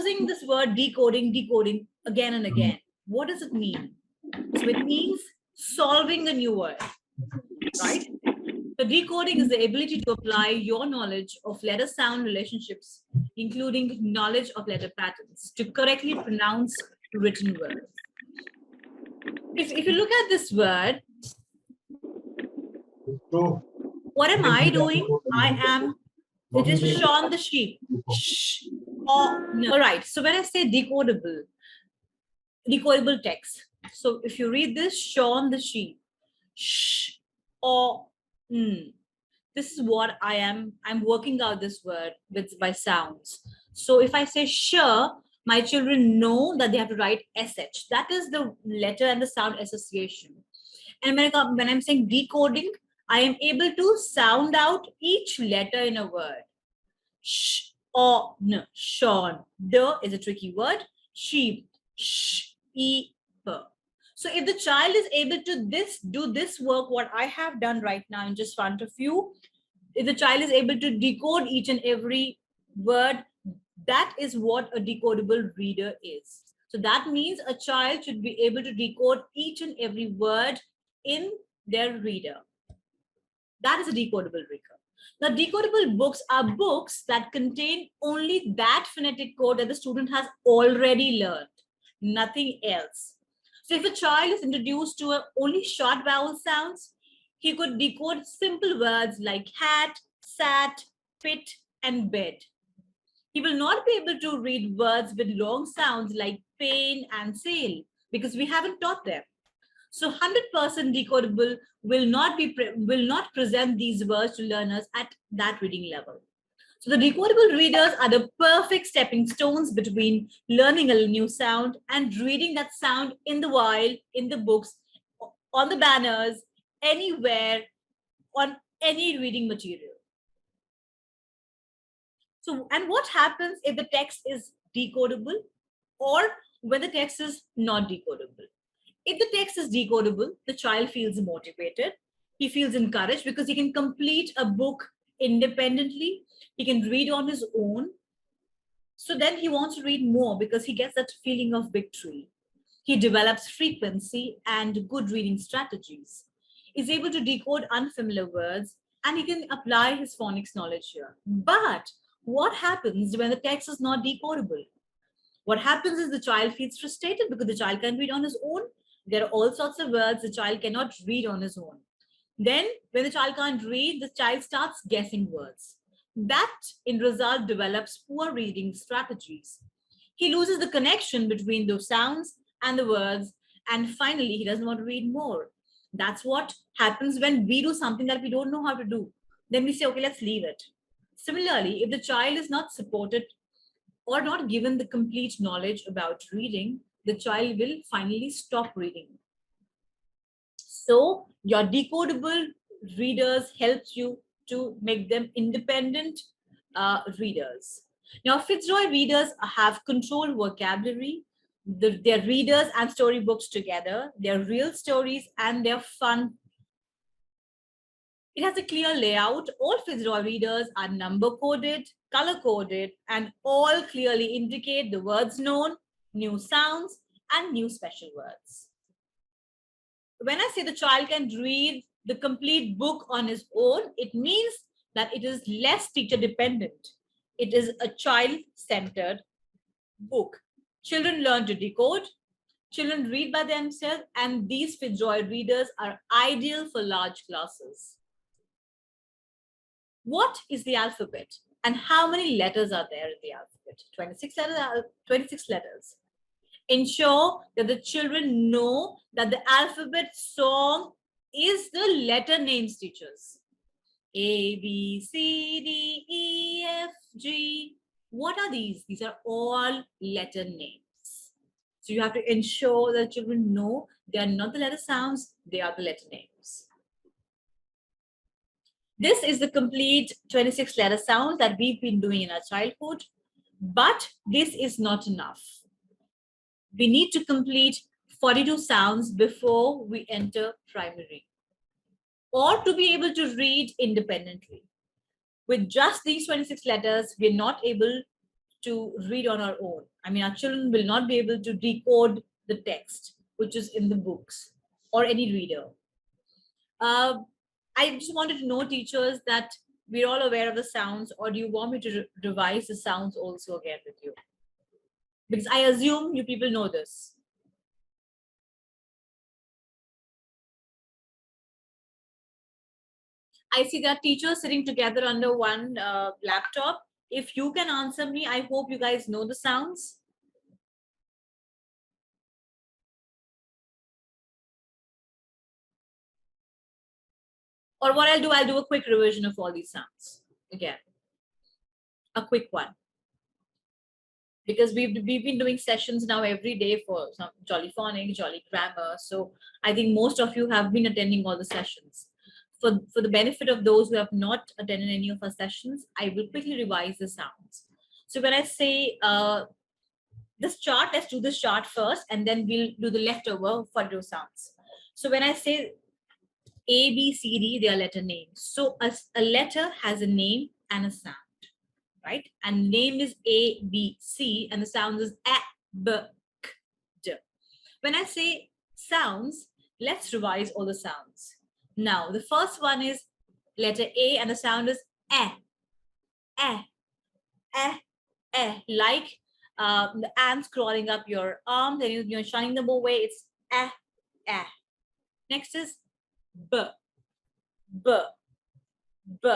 using this word decoding again and again. What does it mean? So it means solving a new word, right? So decoding is the ability to apply your knowledge of letter sound relationships, including knowledge of letter patterns, to correctly pronounce written words. If you look at this word, what am I doing? It is Sean the sheep. Shh. No. All right. So when I say decodable text. So if you read this, Sean the sheep. Shh. Or this is what I'm working out this word with by sounds. So if I say sure, my children know that they have to write SH. That is the letter and the sound association. And when I'm saying decoding, I am able to sound out each letter in a word. Sh, or, n, Sean. The is a tricky word. Sheep. Sh, e, per. So if the child is able to do this work, what I have done right now in just front of you, if the child is able to decode each and every word, that is what a decodable reader is. So that means a child should be able to decode each and every word in their reader. That is a decodable reader. Now, decodable books are books that contain only that phonetic code that the student has already learned, nothing else. So if a child is introduced to only short vowel sounds, he could decode simple words like hat, sat, pit, and bed. He will not be able to read words with long sounds like pain and sail because we haven't taught them. So 100% decodable will not present these words to learners at that reading level. So the decodable readers are the perfect stepping stones between learning a new sound and reading that sound in the wild, in the books, on the banners, anywhere, on any reading material. So, and what happens if the text is decodable or when the text is not decodable? If the text is decodable, the child feels motivated. He feels encouraged because he can complete a book independently. He can read on his own. So then he wants to read more because he gets that feeling of victory. He develops frequency and good reading strategies. He's able to decode unfamiliar words and he can apply his phonics knowledge here. But what happens when the text is not decodable? What happens is the child feels frustrated because the child can't read on his own. There are all sorts of words the child cannot read on his own. Then when the child can't read, the child starts guessing words. That in result develops poor reading strategies. He loses the connection between those sounds and the words. And finally, he doesn't want to read more. That's what happens when we do something that we don't know how to do. Then we say, okay, let's leave it. Similarly, if the child is not supported or not given the complete knowledge about reading, the child will finally stop reading. So your decodable readers helps you to make them independent readers. Now, Fitzroy readers have controlled vocabulary. They're readers and storybooks together. They're real stories and they're fun. It has a clear layout. All Fitzroy readers are number coded, color coded, and all clearly indicate the words known, new sounds, and new special words. When I say the child can read the complete book on his own, it means that it is less teacher dependent. It is a child-centered book. Children learn to decode, children read by themselves, and these Fitzroy readers are ideal for large classes. What is the alphabet and how many letters are there in the alphabet? 26 letters. Ensure that the children know that the alphabet song is the letter names, teachers. A, B, C, D, E, F, G. What are these? These are all letter names. So you have to ensure that children know they are not the letter sounds, they are the letter names. This is the complete 26 letter sounds that we've been doing in our childhood, but this is not enough. We need to complete 42 sounds before we enter primary or to be able to read independently. With just these 26 letters, we're not able to read on our own. I mean, our children will not be able to decode the text, which is in the books or any reader. I just wanted to know, teachers, that we're all aware of the sounds, or do you want me to revise the sounds also again with you? Because I assume you people know this. I see that teachers sitting together under one laptop. If you can answer me, I hope you guys know the sounds. Or what I'll do a quick revision of all these sounds again. A quick one. Because we've been doing sessions now every day for some Jolly Phonics, Jolly Grammar. So I think most of you have been attending all the sessions. For the benefit of those who have not attended any of our sessions, I will quickly revise the sounds. So when I say this chart, let's do this chart first, and then we'll do the leftover for those sounds. So when I say A, B, C, D, they are letter names. So a letter has a name and a sound, right? And name is A, B, C, and the sound is A, B, K, D. When I say sounds, let's revise all the sounds. Now, the first one is letter A, and the sound is eh, eh, eh, eh, like the ants crawling up your arm, then you're shining them away, it's eh, eh. Next is B, B, B.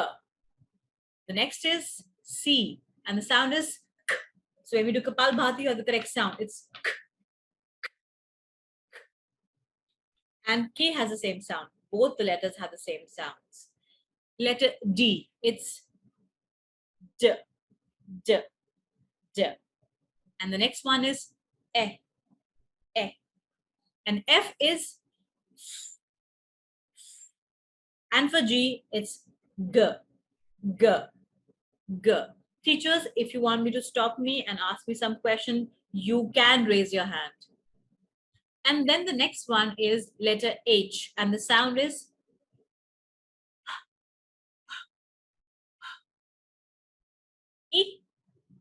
The next is C, and the sound is K. So when we do Kapal Bhati, you have the correct sound. It's K. And K has the same sound. Both the letters have the same sounds. Letter D, it's D, D, D. And the next one is E, E. And F is F. And for G, it's G, G, G. Teachers, if you want me to stop me and ask me some question, you can raise your hand. And then the next one is letter H, and the sound is E,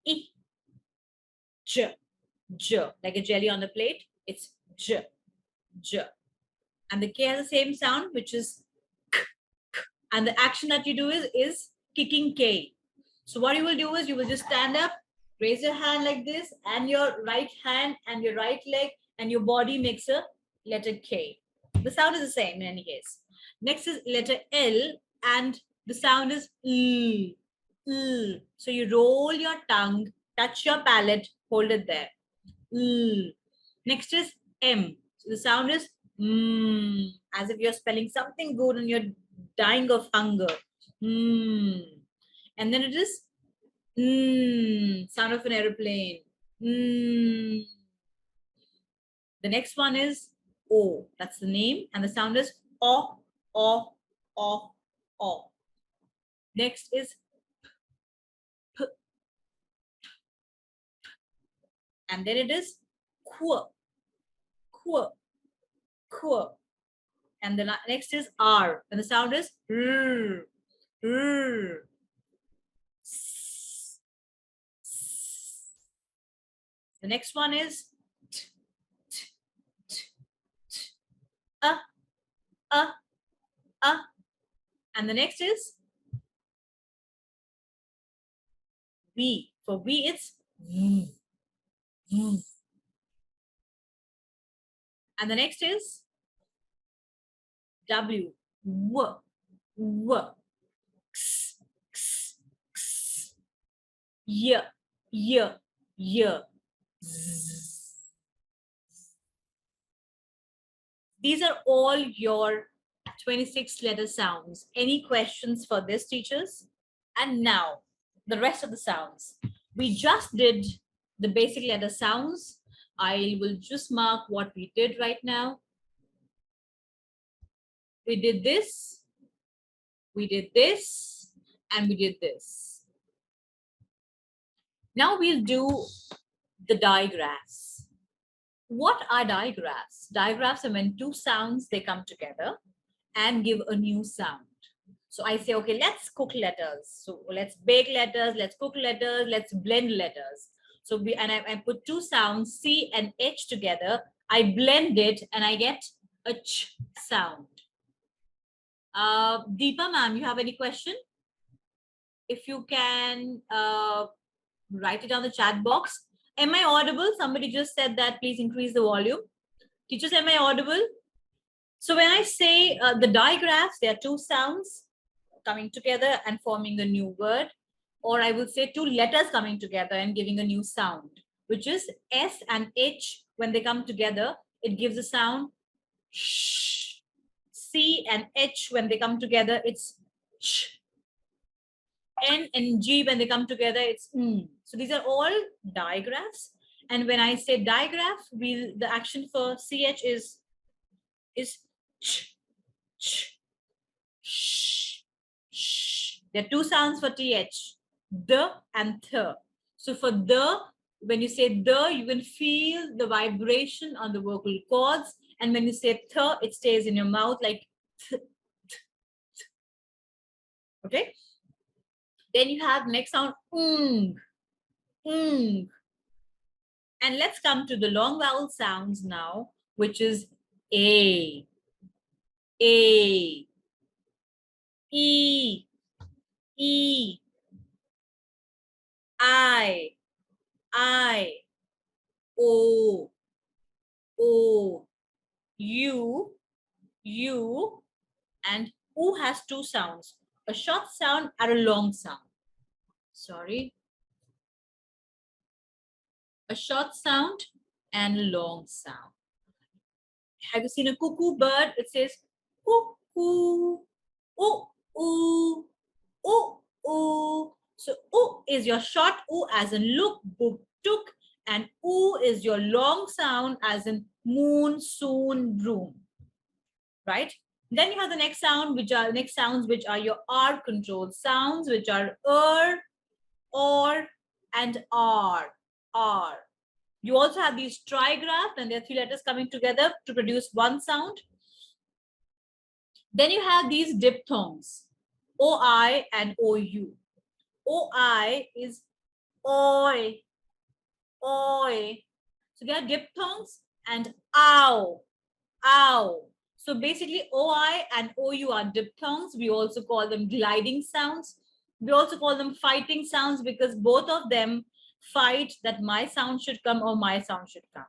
E, J, J. Like a jelly on a plate, it's J, J. And the K has the same sound, which is K, K. And the action that you do is kicking K. So what you will do is you will just stand up, raise your hand like this, and your right hand and your right leg and your body makes a letter K. The sound is the same in any case. Next is letter L, and the sound is L, L. So you roll your tongue, touch your palate, hold it there. L. Next is M. So the sound is as if you're spelling something good and you're dying of hunger. And then it is sound of an aeroplane. The next one is O. That's the name, and the sound is O, O, O, O. Next is P, and then it is Qu, Qu, Qu. And the next is R, and the sound is R, R. The next one is T, T, T, T, and the next is V. For V, it's V, V. And the next is W, W, W, X, X, X, Y, Y, Y, Z. These are all your 26 letter sounds. Any questions for this, teachers? And now, the rest of the sounds. We just did the basic letter sounds. I will just mark what we did right now. We did this, we did this, and we did this. Now we'll do the digraphs. What are digraphs? Digraphs are when two sounds, they come together and give a new sound. So I say, okay, let's cook letters. So let's bake letters, let's cook letters, let's blend letters. So I put two sounds, C and H together. I blend it and I get a ch sound. Deepa ma'am, you have any question? If you can write it on the chat box. Am I audible? Somebody just said that, please increase the volume. Teachers, am I audible? So when I say the digraphs, there are two sounds coming together and forming a new word, or I will say two letters coming together and giving a new sound, which is S and H. When they come together, it gives a sound sh. C and H, when they come together, it's ch. N and G, when they come together, it's mm. So these are all digraphs. And when I say digraph, the action for CH is ch, ch, sh, sh. There are two sounds for TH, the and th. So for the, when you say the, you can feel the vibration on the vocal cords. And when you say th, it stays in your mouth like th, th, th. Okay? Then you have next sound, ng, ng. And let's come to the long vowel sounds now, which is A, E, E, I, O, U, and U has two sounds, a short sound and a long sound. Sorry. A short sound and a long sound. Have you seen a cuckoo bird? It says cuckoo, ooh, ooh, ooh, ooh. So ooh is your short ooh as in look, book, took, and ooh is your long sound as in moon, soon, room. Right? Then you have the next sound, which are next sounds, which are your R controlled sounds, which are or, and R. You also have these trigraphs, and there are three letters coming together to produce one sound. Then you have these diphthongs, OI and OU. OI is oi, oi. So they are diphthongs, and ow, ow. So basically OI and OU are diphthongs. We also call them gliding sounds. We also call them fighting sounds because both of them fight that my sound should come or my sound should come.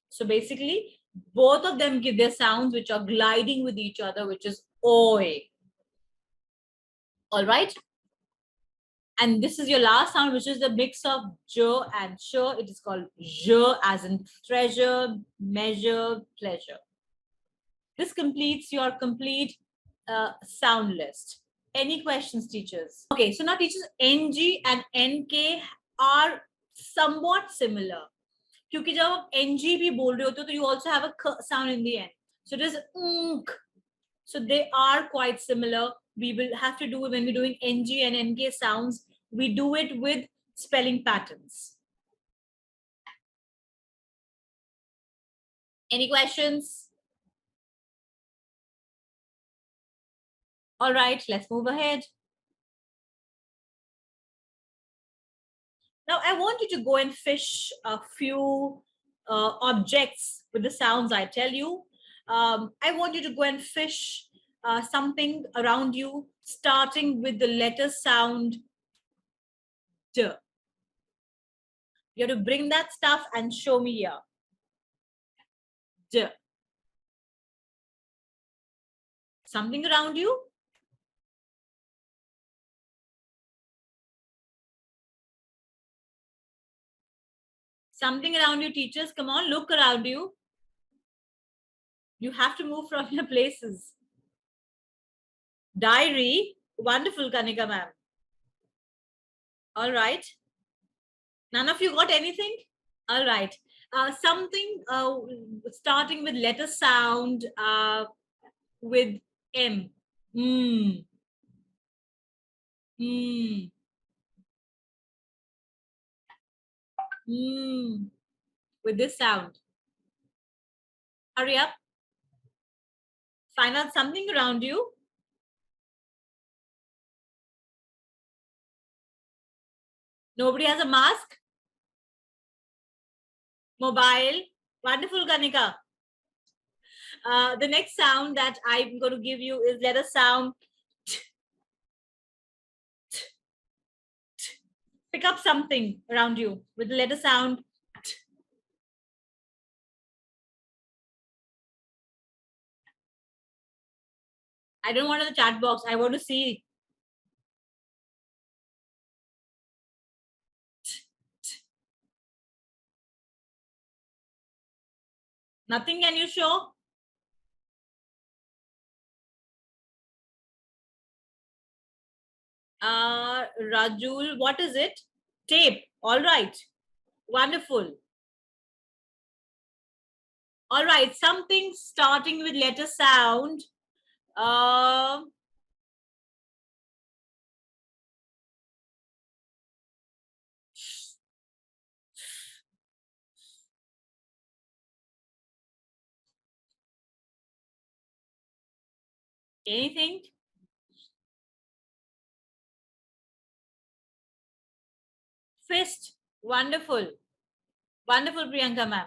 So basically, both of them give their sounds which are gliding with each other, which is oi. All right. And this is your last sound, which is the mix of j and sh. It is called j as in treasure, measure, pleasure. This completes your complete sound list. Any questions, teachers? Okay, so now teachers, NG and NK are somewhat similar. क्योंकि जब आप NG भी बोल रहे होते हो तो you also have a k sound in the end. So it is unk. So they are quite similar. We will have to do, when we're doing NG and NK sounds, we do it with spelling patterns. Any questions? All right, let's move ahead. Now, I want you to go and fish a few objects with the sounds I tell you. I want you to go and fish something around you, starting with the letter sound D. You have to bring that stuff and show me here. D. Something around you? Something around you, teachers. Come on, look around you. You have to move from your places. Diary. Wonderful, Kanika ma'am. All right. None of you got anything? All right. Something starting with letter sound with M. Mm. Mm. Mm. With this sound. Hurry up. Find out something around you. Nobody has a mask? Mobile. Wonderful, Kanika. The next sound that I'm going to give you is letter sound. Pick up something around you with the letter sound. I don't want in the chat box. I want to see. Nothing can you show? Rajul, what is it? Tape. All right. Wonderful. All right. Something starting with letter sound. Uh, anything? Fist. Wonderful. Wonderful, Priyanka ma'am.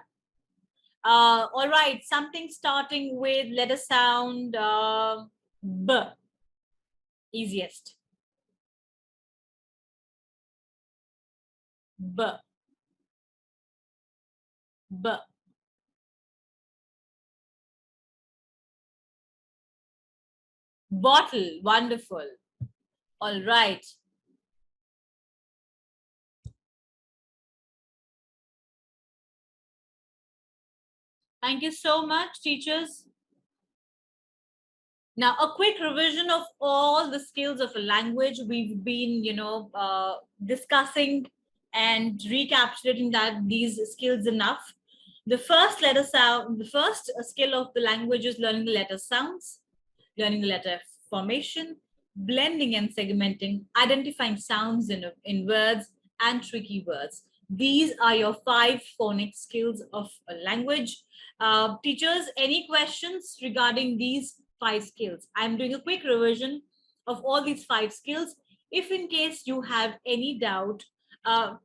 All right. Something starting with letter sound. B. Easiest. B. B. Bottle. Wonderful. All right. Thank you so much, teachers. Now, a quick revision of all the skills of a language we've been, discussing and recapitulating that these skills enough. The first letter sound, the first skill of the language is learning the letter sounds, learning the letter formation, blending and segmenting, identifying sounds in words, and tricky words. These are your 5 phonics skills of a language. Teachers, any questions regarding these 5 skills? I'm doing a quick revision of all these 5 skills. If in case you have any doubt,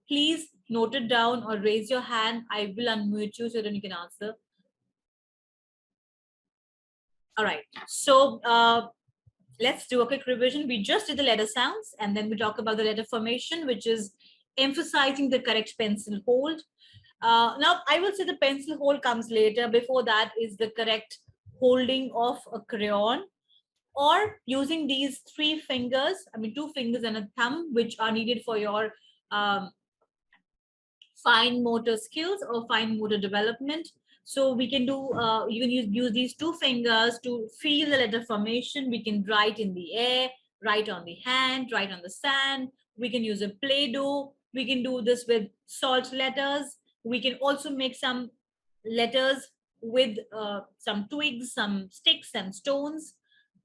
please note it down or raise your hand. I will unmute you so that you can answer. All right. So let's do a quick revision. We just did the letter sounds, and then we talk about the letter formation, which is emphasizing the correct pencil hold. Now, I will say the pencil hold comes later. Before that is the correct holding of a crayon, or using these 3 fingers, I mean 2 fingers and a thumb, which are needed for your um, fine motor skills or fine motor development. So we can do, you can use these 2 fingers to feel the letter formation. We can write in the air, write on the hand, write on the sand. We can use a Play-Doh. We can do this with salt letters. We can also make some letters with some twigs, some sticks and stones.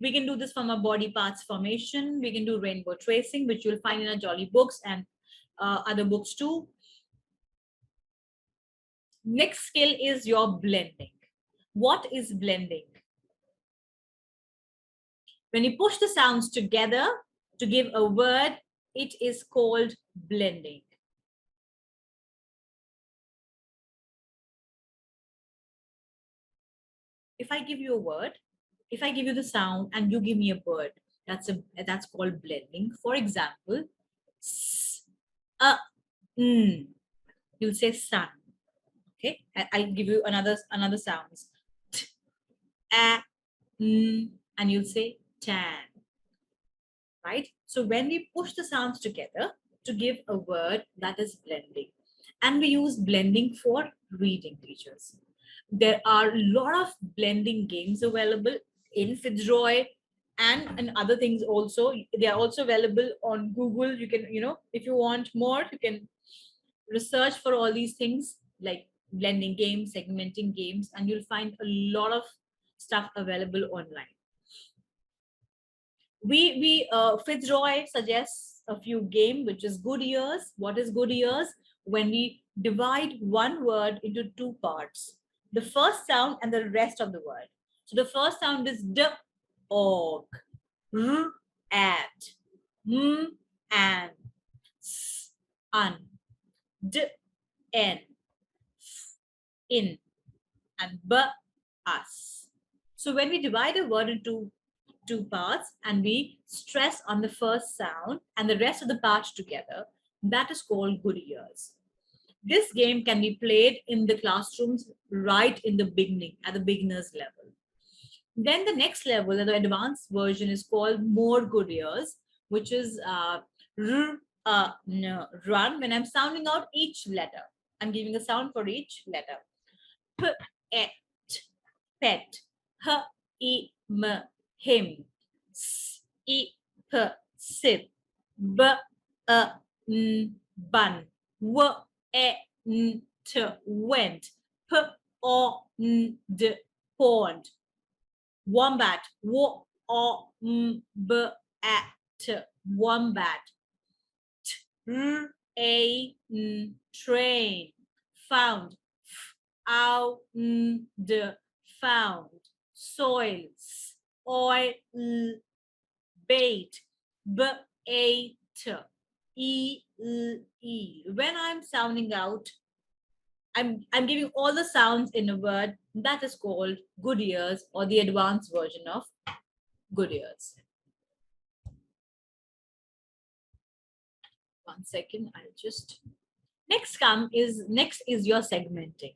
We can do this from a body parts formation. We can do rainbow tracing, which you'll find in our Jolly books and other books too. Next skill is your blending. What is blending? When you push the sounds together to give a word, it is called blending. If I give you a word, if I give you the sound and you give me a word, that's called blending. For example, s, you'll say sun. Okay, I'll give you another sounds. T, and you'll say tan. Right? So when we push the sounds together to give a word, that is blending. And we use blending for reading, teachers. There are a lot of blending games available in Fitzroy and other things also. They are also available on Google. You can, if you want more, you can research for all these things like blending games, segmenting games, and you'll find a lot of stuff available online. Fitzroy suggests a few game, which is good ears. What is good ears? When we divide one word into 2 parts, the first sound and the rest of the word. So the first sound is d, og, r, at, m, and, s, un, d, n, in, and b, us. So when we divide a word into two parts and we stress on the first sound and the rest of the parts together, that is called good ears. This game can be played in the classrooms right in the beginning, at the beginner's level. Then the next level, the advanced version, is called more good ears, which is run. When I'm sounding out each letter, I'm giving a sound for each letter. P, et, pet, h, I, m, him, s, I, p, sip, b, n, bun, w, e, n, t, went, p, o, n, d, pond, wombat, w, o, m, b, a, t, wombat, r, a, n, train, found, ow, n, d, found, soil, oil, bait, b, a, t, e, l, e. When I'm sounding out, I'm giving all the sounds in a word that is called good ears, or the advanced version of good ears. 1 second, I'll just next is your segmenting.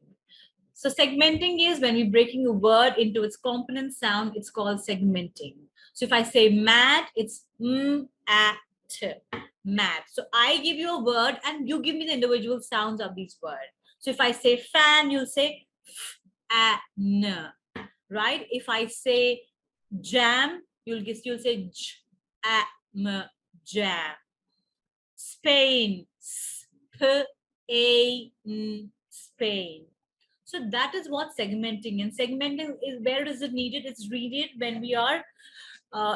So segmenting is when we're breaking a word into its component sound. It's called segmenting. So if I say mad, it's mad. So I give you a word and you give me the individual sounds of these words. So if I say fan, you'll say n, right? If I say jam, you'll say jam. Spain, Spain. So that is what segmenting. And segmenting is, where is it needed? It's needed when we are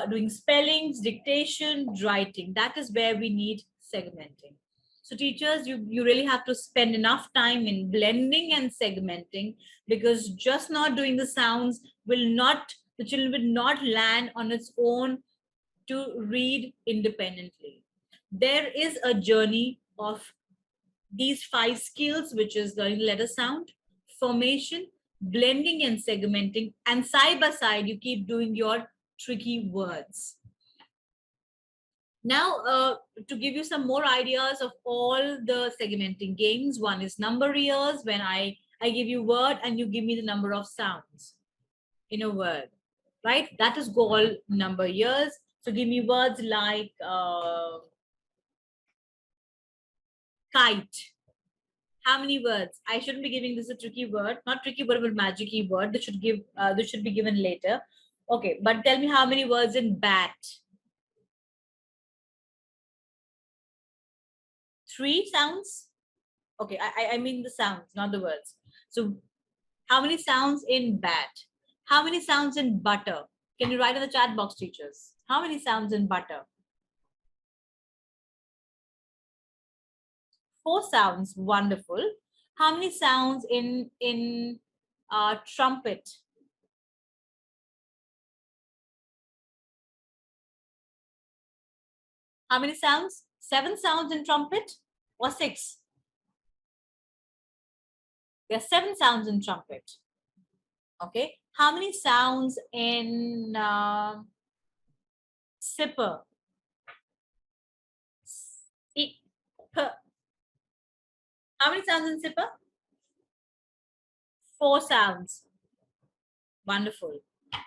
doing spellings, dictation, writing. That is where we need segmenting. So teachers, you really have to spend enough time in blending and segmenting, because just not doing the sounds the children will not land on its own to read independently. There is a journey of these 5 skills, which is learning letter sound, formation, blending and segmenting, and side by side, you keep doing your tricky words. Now, to give you some more ideas of all the segmenting games, one is number ears, when I give you word and you give me the number of sounds in a word, right? That is called number ears. So give me words like kite. How many words? I shouldn't be giving this a tricky word, not tricky word, but magic-y word. This should be given later. Okay, but tell me how many words in bat? 3 sounds. Okay, I mean the sounds, not the words. So how many sounds in bat? How many sounds in butter? Can you write in the chat box, teachers? How many sounds in butter? 4 sounds. Wonderful. How many sounds in trumpet? How many sounds? 7 sounds in trumpet or 6? There are 7 sounds in trumpet. Okay. How many sounds in sipper? How many sounds in sipper? 4 sounds. Wonderful.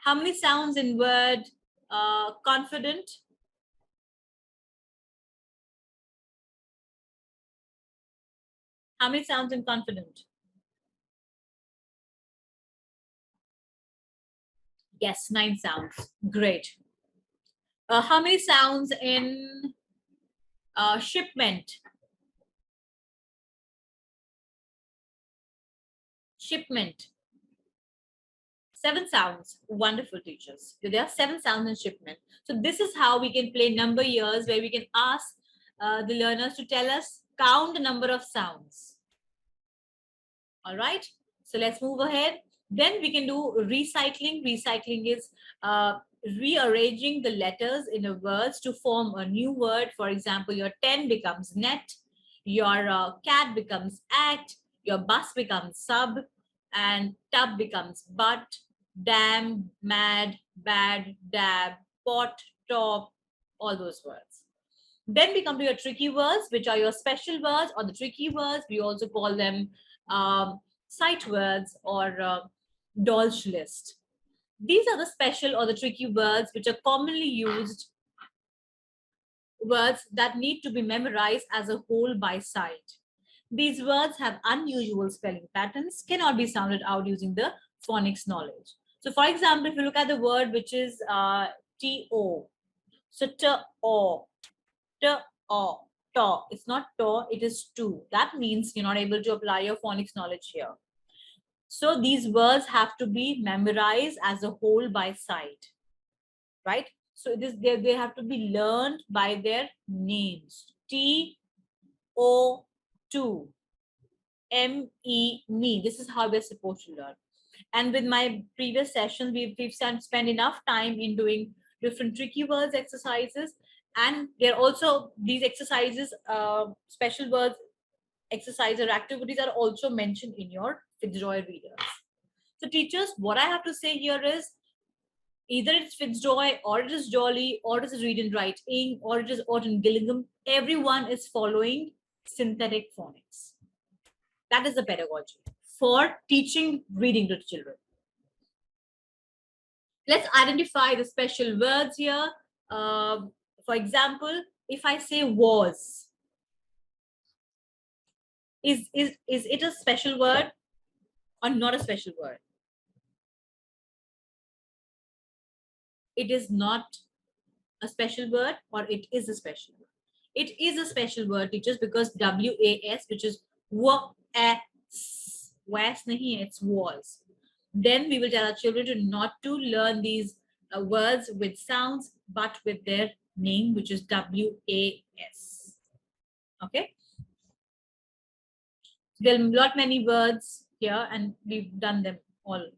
How many sounds in word confident? How many sounds in confident? Yes, 9 sounds. Great. How many sounds in shipment? Shipment. 7 sounds. Wonderful, teachers. So there are 7 sounds in shipment. So this is how we can play number years, where we can ask the learners to tell us, count the number of sounds. All right. So let's move ahead. Then we can do recycling. Recycling is rearranging the letters in a words to form a new word. For example, your 10 becomes net, your cat becomes at, your bus becomes sub, and tub becomes but, damn, mad, bad, dab, pot, top, all those words. Then we come to your tricky words, which are your special words or the tricky words. We also call them sight words or Dolch list. These are the special or the tricky words which are commonly used words that need to be memorized as a whole by sight. These words have unusual spelling patterns, cannot be sounded out using the phonics knowledge. So for example, if you look at the word which is T-O, so T-O, T-O, to. It's not to, it is to. That means you're not able to apply your phonics knowledge here. So these words have to be memorized as a whole by sight, right? So it is they have to be learned by their names. T-O-2, M-E, me. This is how we're supposed to learn. And with my previous sessions, we've spent enough time in doing different tricky words exercises. And there are also these exercises, special words exercise or activities are also mentioned in your Fitzroy Readers. So teachers, what I have to say here is either it's Fitzroy or it is Jolly or it is Read and Write Inc. or it is Orton Gillingham. Everyone is following synthetic phonics. That is the pedagogy for teaching reading to children. Let's identify the special words here. For example, if I say was, is it a special word or not a special word? It is not a special word or it is a special word? It is a special word, teachers, because W-A-S, which is was, nahi, it's was. Then we will tell our children to not to learn these words with sounds, but with their name, which is W-A-S. Okay. There are not many words here, and we've done them all.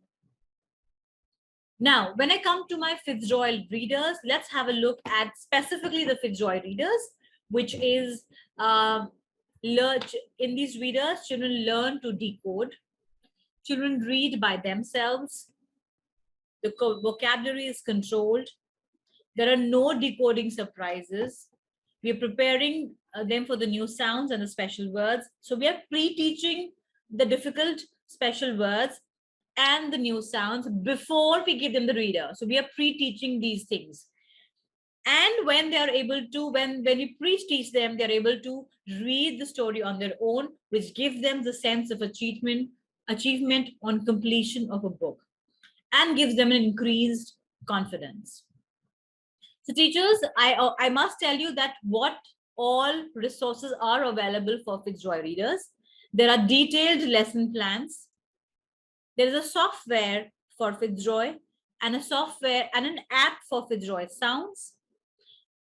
Now, when I come to my Fitzroy Readers, let's have a look at specifically the Fitzroy Readers, which is in these readers, children learn to decode. Children read by themselves. The vocabulary is controlled. There are no decoding surprises. We are preparing them for the new sounds and the special words. So we are pre-teaching the difficult special words and the new sounds before we give them the reader. So we are pre-teaching these things. And when they are able to, when we pre-teach them, they're able to read the story on their own, which gives them the sense of achievement on completion of a book and gives them an increased confidence. So teachers, I must tell you that what all resources are available for Fitzroy Readers. There are detailed lesson plans. There is a software for Fitzroy and a software and an app for Fitzroy Sounds.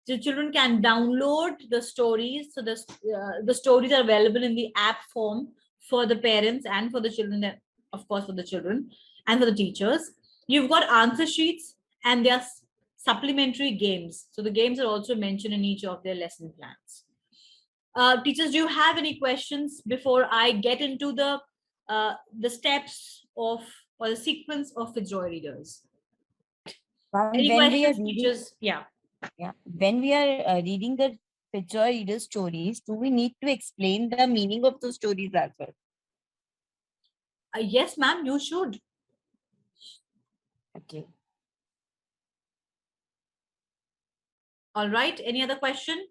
So children can download the stories. So the stories are available in the app form for the parents and for the children, of course, for the children and for the teachers. You've got answer sheets and there are supplementary games. So the games are also mentioned in each of their lesson plans. Teachers, do you have any questions before I get into the steps of or the sequence of Fitzroy Readers? Any questions, teachers? Yeah. When we are reading the Fitzroy Reader stories, do we need to explain the meaning of those stories as well? Yes, ma'am, you should. Okay. All right. Any other question?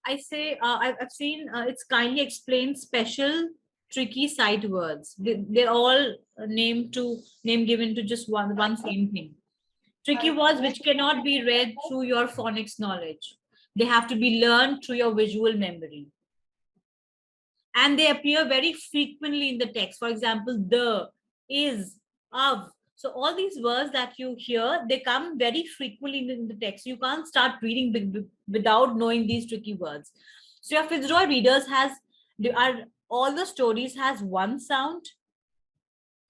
I say I've seen it's kindly explained special tricky sight words. They're all name given to just one same thing. Tricky words which cannot be read through your phonics knowledge. They have to be learned through your visual memory. And they appear very frequently in the text. For example, the, is, of. So all these words that you hear, they come very frequently in the text. You can't start reading without knowing these tricky words. So your Fitzroy Readers all the stories has one sound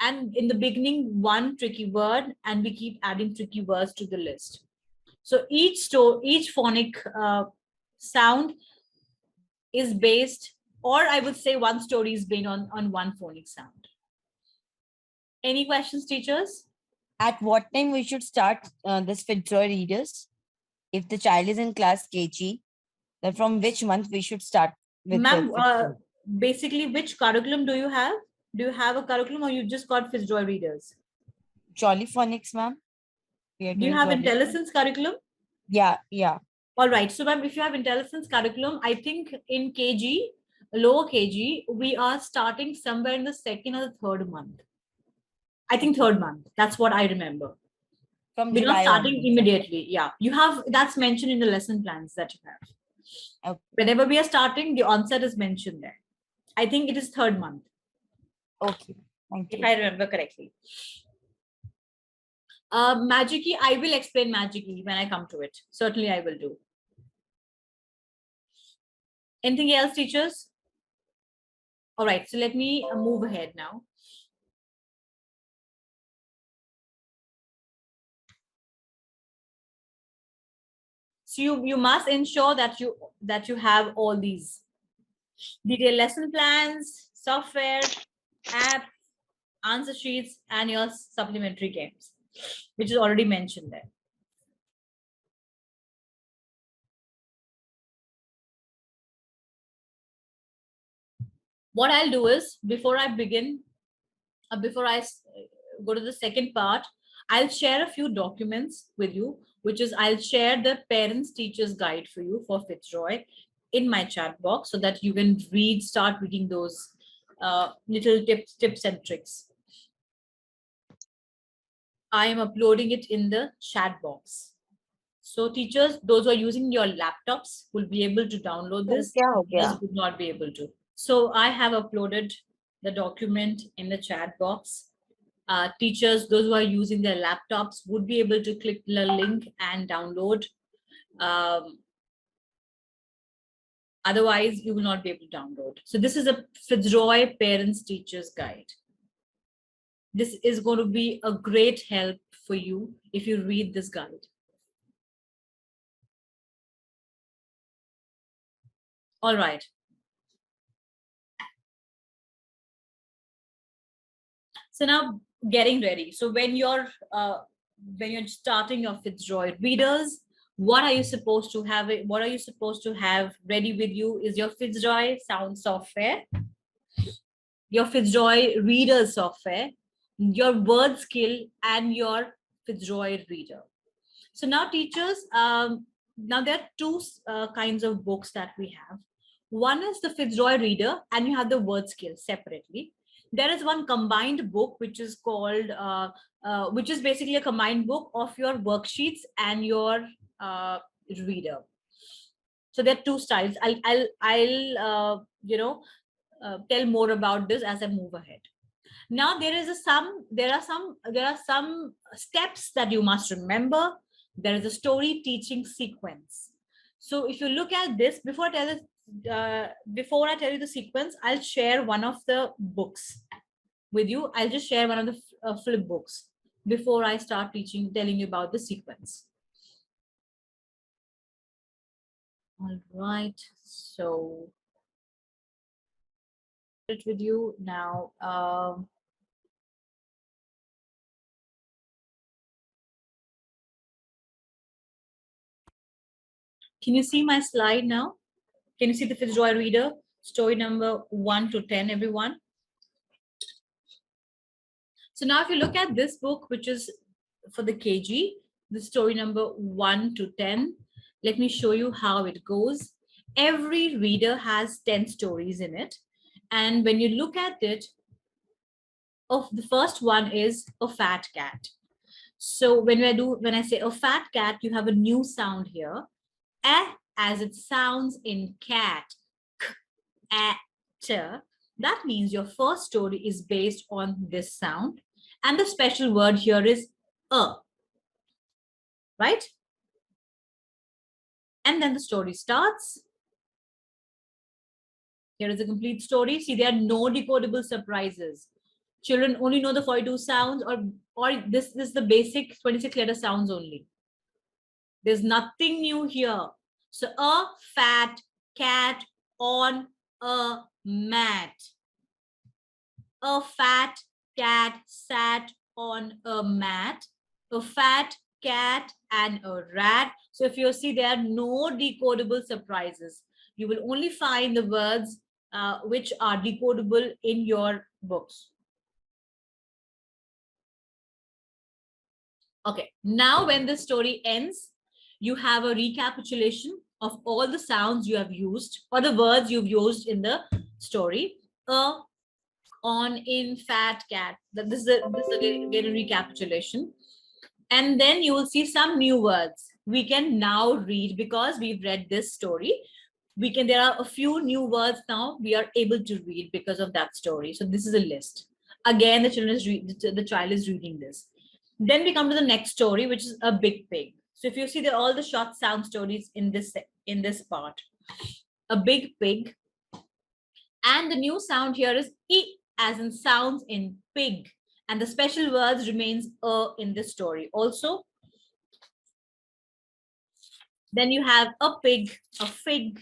and in the beginning one tricky word, and we keep adding tricky words to the list. So each phonic sound is based, or I would say one story is based on one phonic sound. Any questions, teachers? At what time we should start this Fitzroy Readers? If the child is in class KG, then from which month we should start with the Ma'am, Fitzroy? basically, which curriculum do you have? Do you have a curriculum or you just got Fitzroy Readers? Jolly Phonics, ma'am. We are Do you doing have Jolly. intelligence curriculum? Yeah. All right. So, ma'am, if you have intelligence curriculum, I think in KG, lower KG, we are starting somewhere in the second or the third month. I think third month. That's what I remember. From We're not July starting onwards. immediately. Yeah. You have, that's mentioned in the lesson plans that you have. Okay. Whenever we are starting, the onset is mentioned there. I think it is third month. Okay. Thank If you. I remember correctly. Magic-y, I will explain Magic-y when I come to it. Certainly I will do. Anything else, teachers? All right, so let me move ahead now. So you must ensure that you have all these detailed lesson plans, software, app, answer sheets, and your supplementary games, which is already mentioned there. What I'll do is, before I begin, before I go to the second part, I'll share a few documents with you, which is I'll share the parents teachers guide for you for Fitzroy in my chat box so that you can start reading those little tips and tricks. I am uploading it in the chat box. So teachers, those who are using your laptops will be able to download this. Others would not be able to. So I have uploaded the document in the chat box. Teachers, those who are using their laptops would be able to click the link and download. Otherwise, you will not be able to download. So this is a Fitzroy Parents Teachers Guide. This is going to be a great help for you if you read this guide. All right. So now getting ready. So when you're starting your Fitzroy Readers, what are you supposed to have? What are you supposed to have ready with you is your Fitzroy sound software, your Fitzroy Reader software, your word skill, and your Fitzroy Reader. So now teachers, now there are two kinds of books that we have. One is the Fitzroy Reader, and you have the word skill separately. There is one combined book which is called, which is basically a combined book of your worksheets and your reader. So there are two styles. I'll tell more about this as I move ahead. Now there are some steps that you must remember. There is a story teaching sequence. So if you look at this, before I tell you the sequence, I'll share one of the books with you. I'll just share one of the flip books before I start telling you about the sequence. All right, so it with you now. Can you see my slide now? Can you see the Fitzroy Reader? Story number 1 to 10, everyone. So now if you look at this book, which is for the KG, the story number 1 to 10, let me show you how it goes. Every reader has 10 stories in it. And when you look at it, the first one is a fat cat. So when I say a fat cat, you have a new sound here. As it sounds in cat. That means your first story is based on this sound. And the special word here is right? And then the story starts. Here is a complete story. See, there are no decodable surprises. Children only know the 42 sounds, or this is the basic 26 letter sounds only. There's nothing new here. So a fat cat on a mat. A fat cat sat on a mat. A fat cat and a rat. So if you see, there are no decodable surprises. You will only find the words which are decodable in your books. Okay, now when the story ends, you have a recapitulation of all the sounds you have used or the words you've used in the story. A, on, in, fat, cat. This is again a recapitulation. And then you will see some new words we can now read because we've read this story. There are a few new words now we are able to read because of that story. So this is a list. Again, the child is reading this. Then we come to the next story, which is a big pig. So if you see that all the short sound stories in this part, a big pig, and the new sound here is e, as in sounds in pig, and the special words remains in this story also. Then you have a pig, a fig,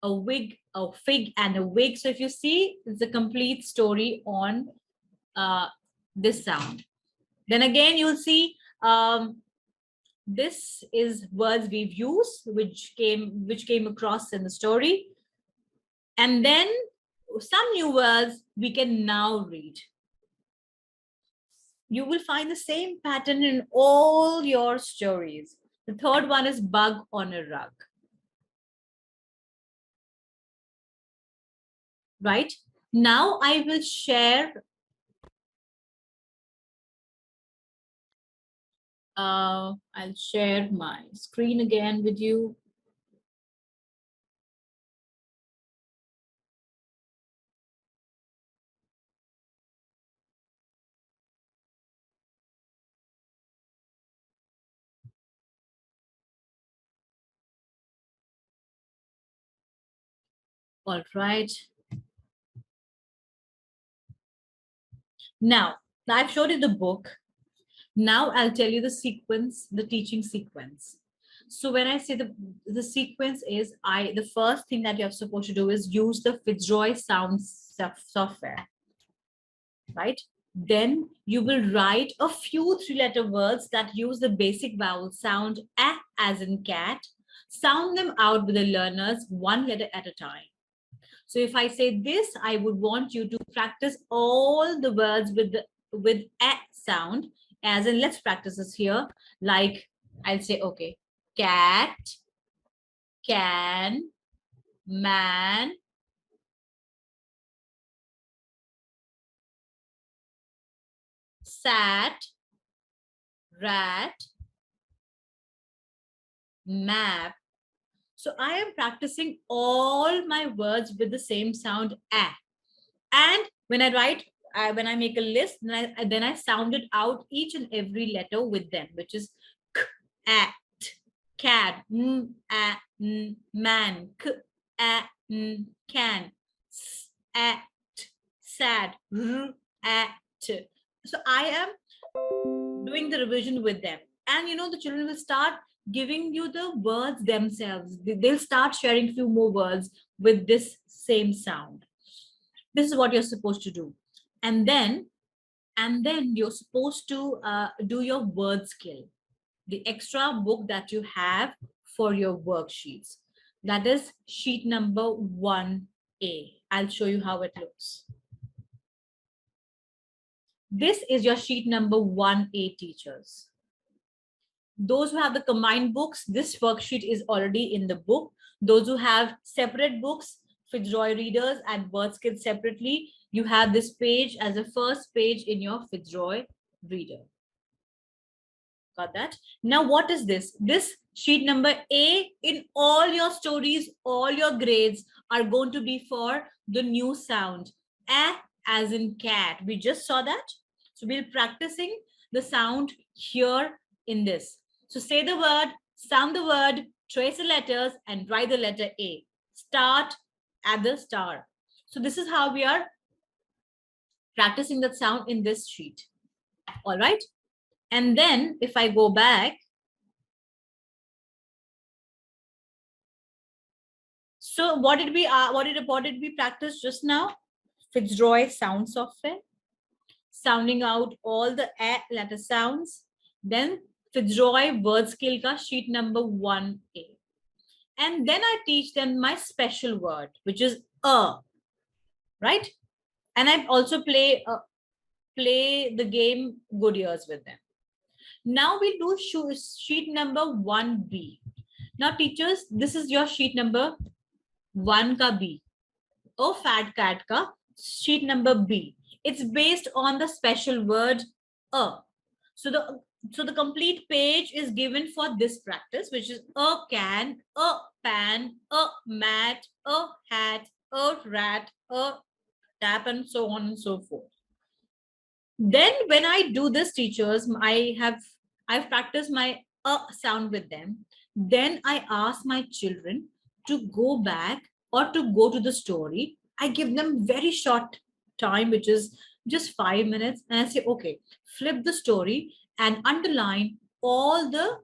a wig, a fig, and a wig. So if you see, it's a complete story on this sound. Then again, you'll see this is words we've used, which came across in the story. And then some new words we can now read. You will find the same pattern in all your stories. The third one is bug on a rug. Right? Now I will share I'll share my screen again with you. All right. Now I've showed you the book. Now I'll tell you the sequence, the teaching sequence. So when I say the sequence is, the first thing that you're supposed to do is use the Fitzroy sound software, right? Then you will write a few three-letter words that use the basic vowel sound a as in cat. Sound them out with the learners one letter at a time. So if I say this, I would want you to practice all the words with a sound, as in let's practice this here. Like I'll say, okay, cat, can, man, sat, rat, map. So I am practicing all my words with the same sound a. And when I write, when I make a list, then I sound it out each and every letter with them, which is k, a, t, cat, m, a, n, man, k, a, n, can, s, a, t, sad, r, a, t. So I am doing the revision with them. And the children will start giving you the words themselves. They'll start sharing few more words with this same sound. This is what you're supposed to do. And then you're supposed to do your word skill, the extra book that you have for your worksheets. That is sheet number 1A. I'll show you how it looks. This is your sheet number 1A, teachers. Those who have the combined books, this worksheet is already in the book. Those who have separate books, Fijoy Readers and WordSkills separately, you have this page as a first page in your Fitzroy Reader. Got that? Now, what is this? This sheet number A in all your stories, all your grades are going to be for the new sound. A as in cat. We just saw that. So we're practicing the sound here in this. So say the word, sound the word, trace the letters, and write the letter A. Start at the star. So this is how we are practicing that sound in this sheet. All right. And then if I go back, So what did we practice just now? Fitzroy sound software, sounding out all the a letter sounds. Then Fitzroy word skill ka sheet number 1A. And then I teach them my special word, which is right? And I also play the game Good Years with them. Now we do sheet number 1B. Now teachers, this is your sheet number 1 ka B. Oh, fat cat ka sheet number B. It's based on the special word So the complete page is given for this practice, which is a can, a pan, a mat, a hat, a rat, a tap, and so on and so forth. Then when I do this, teachers, I've practiced my sound with them. Then I ask my children to go back or to go to the story. I give them very short time, which is just 5 minutes, and I say, okay, flip the story and underline all the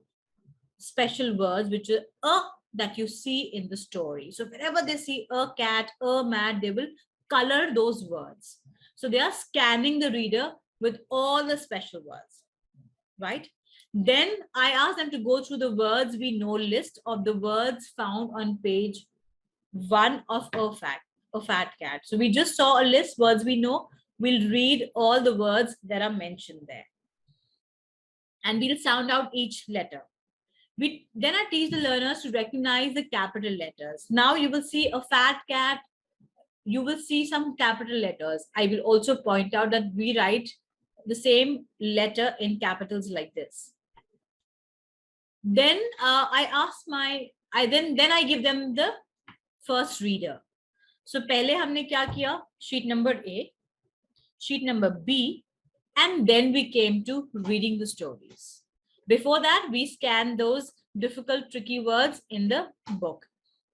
special words which are that you see in the story. So whenever they see a cat, a mat, they will color those words. So they are scanning the reader with all the special words, right? Then I ask them to go through the words we know list of the words found on page 1 of a fat cat. So we just saw a list words we know. We'll read all the words that are mentioned there, and we'll sound out each letter. Then I teach the learners to recognize the capital letters. Now you will see a fat cat, you will see some capital letters. I will also point out that we write the same letter in capitals like this. Then then I give them the first reader. So पहले हमने क्या किया? Sheet number A, sheet number B, and then we came to reading the stories. Before that, we scan those difficult, tricky words in the book,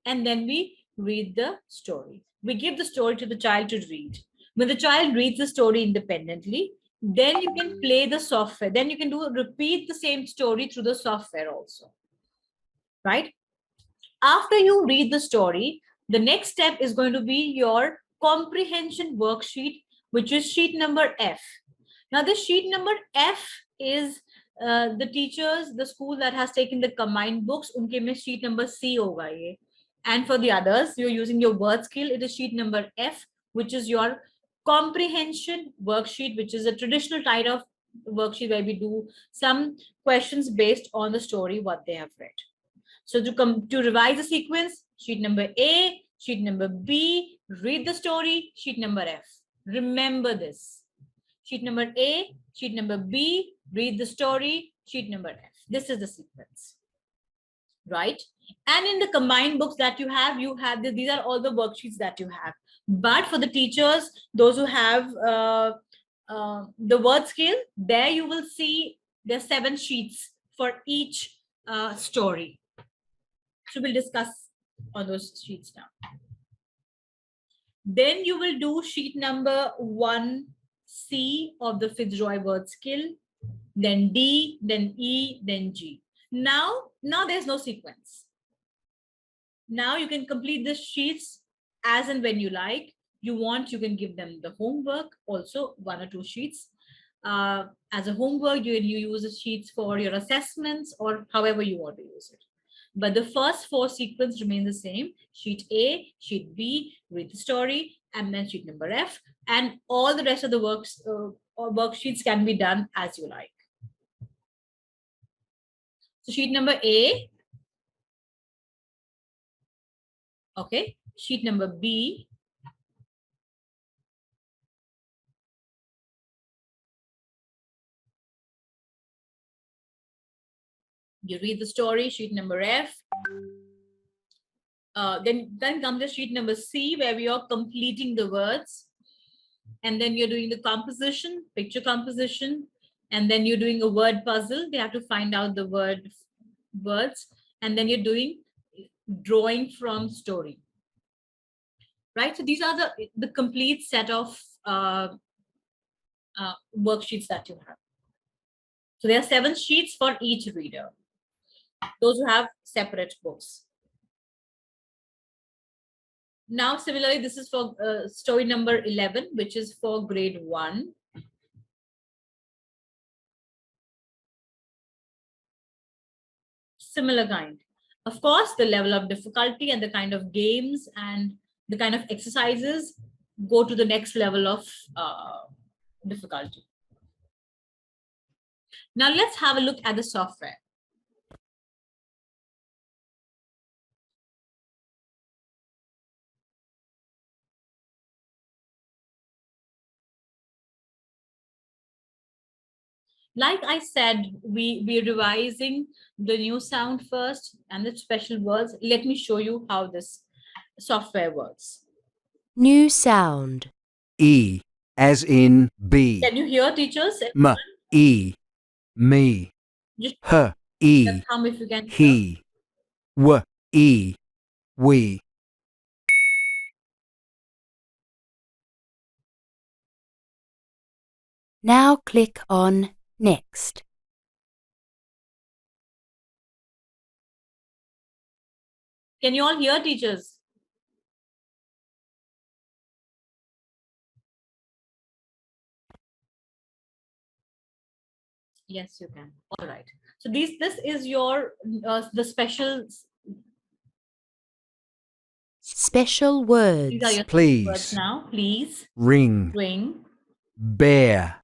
and then we read the story. We give the story to the child to read. When the child reads the story independently, then you can play the software. Then you can repeat the same story through the software also, right? After you read the story, the next step is going to be your comprehension worksheet, which is sheet number F. Now, this sheet number F is the teachers, the school that has taken the combined books, unke mein sheet number C hoga ye. And for the others, you're using your word skill, it is sheet number F, which is your comprehension worksheet, which is a traditional type of worksheet where we do some questions based on the story, what they have read. So to revise the sequence, sheet number A, sheet number B, read the story, sheet number F. Remember this. Sheet number A, sheet number B, read the story, sheet number F. This is the sequence, right? And in the combined books that you have these are all the worksheets that you have. But for the teachers, those who have the word skill, there you will see there's 7 sheets for each story. So we'll discuss on those sheets now. Then you will do sheet number 1C of the Fitzroy word skill, then D, then E, then G. Now there's no sequence. Now you can complete the sheets as and when you like. You want, you can give them the homework, also 1 or 2 sheets. As a homework, you use the sheets for your assessments or however you want to use it. But the first 4 sequence remain the same. Sheet A, sheet B, read the story, and then sheet number F. And all the rest of the worksheets can be done as you like. So sheet number A. Okay. Sheet number B. You read the story, sheet number F. Then comes the sheet number C, where we are completing the words. And then you're doing the composition, picture composition. And then you're doing a word puzzle. They have to find out the words. And then you're doing drawing from story. Right? So these are the complete set of worksheets that you have. So there are 7 sheets for each reader. Those who have separate books. Now, similarly, this is for story number 11, which is for grade 1. Similar kind. Of course, the level of difficulty and the kind of games and the kind of exercises go to the next level of difficulty. Now, let's have a look at the software. Like I said, we're revising the new sound first and the special words. Let me show you how this software works. New sound. E, as in bee. Can you hear, teachers? M, E, me. Just H, E, the thumb if you can hear. he. W, E, we. Now click on Next. Can you all hear, teachers? Yes, you can. All right. So this is your the special. Special These are words. your words Please. now. Please, Ring. ring, Bear.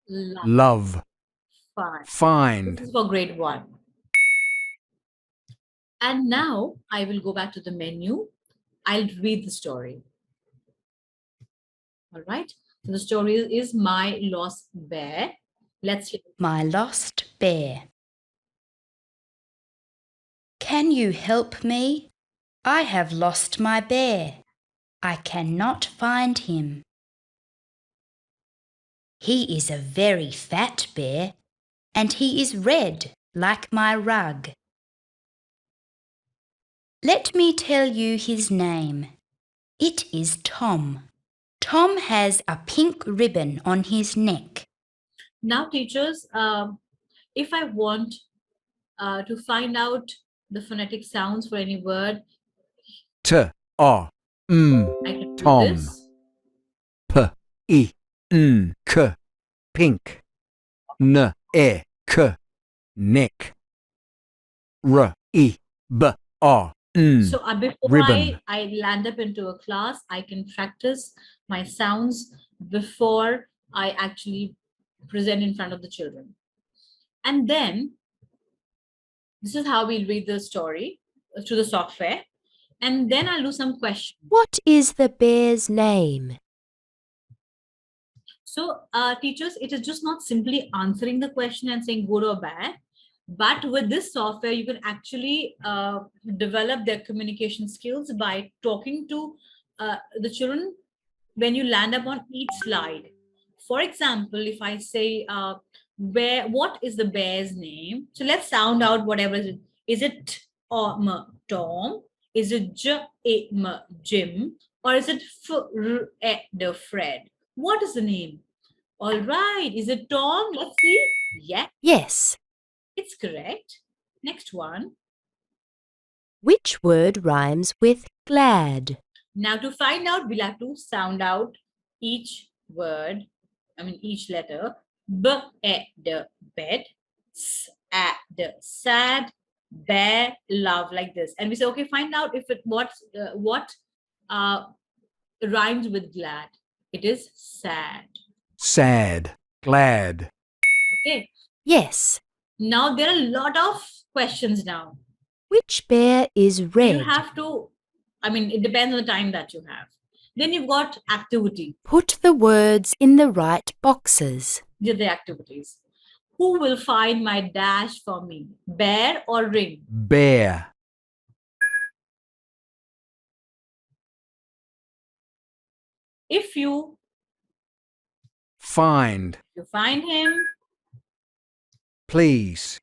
love, Love. find. Find. This is for grade 1. And now I will go back to the menu. I'll read the story. All right. So the story is My Lost Bear. Let's hear. My lost bear. Can you help me? I have lost my bear. I cannot find him. He is a very fat bear, and he is red like my rug. Let me tell you his name. It is Tom. Tom has a pink ribbon on his neck. Now, teachers, if I want to find out the phonetic sounds for any word, T, O, M. I can do Tom. this. P, I, N, K. Pink. N, E, K. Neck. R, I, B, O, N. So before Ribbon. I land up into a class, I can practice my sounds before I actually present in front of the children. And then this is how we'll read the story through the software. And then I'll do some questions. What is the bear's name? So teachers, it is just not simply answering the question and saying good or bad. But with this software, you can actually develop their communication skills by talking to the children when you land up on each slide. For example, if I say, what is the bear's name? So let's sound out whatever is it. Is it Tom? Is it Jim? Or is it Fred? What is the name? All right. Is it Tom? Let's see. Yeah, Yes. it's correct. Next one. Which word rhymes with glad? Now to find out, we'll have to sound out each word, each letter. B, the bed, s, the sad, bear, love, like this. And we say, okay, find out if it what rhymes with glad. It is sad. Sad. Glad. Okay. Yes. Now there are a lot of questions now. Which bear is red? You have to, it depends on the time that you have. Then you've got activity. Put the words in the right boxes. These are the activities. Who will find my dash for me? Bear or ring? Bear. If you Find. find him, Please.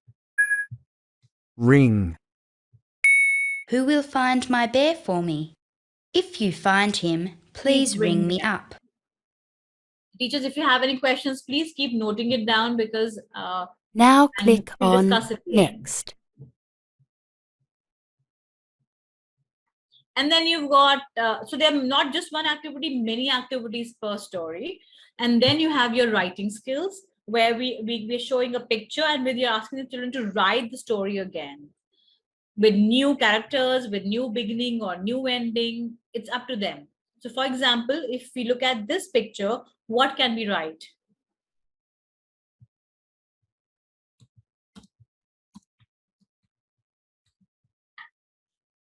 Ring. Who will find my bear for me? If you find him, please ring me up. teachers, if you have any questions, please keep noting it down because Now click we'll on discuss at the end. Next. And then you've got, so they're not just one activity, many activities per story. And then you have your writing skills, where we're showing a picture and we're asking the children to write the story again with new characters, with new beginning or new ending. It's up to them. So for example, if we look at this picture, what can we write?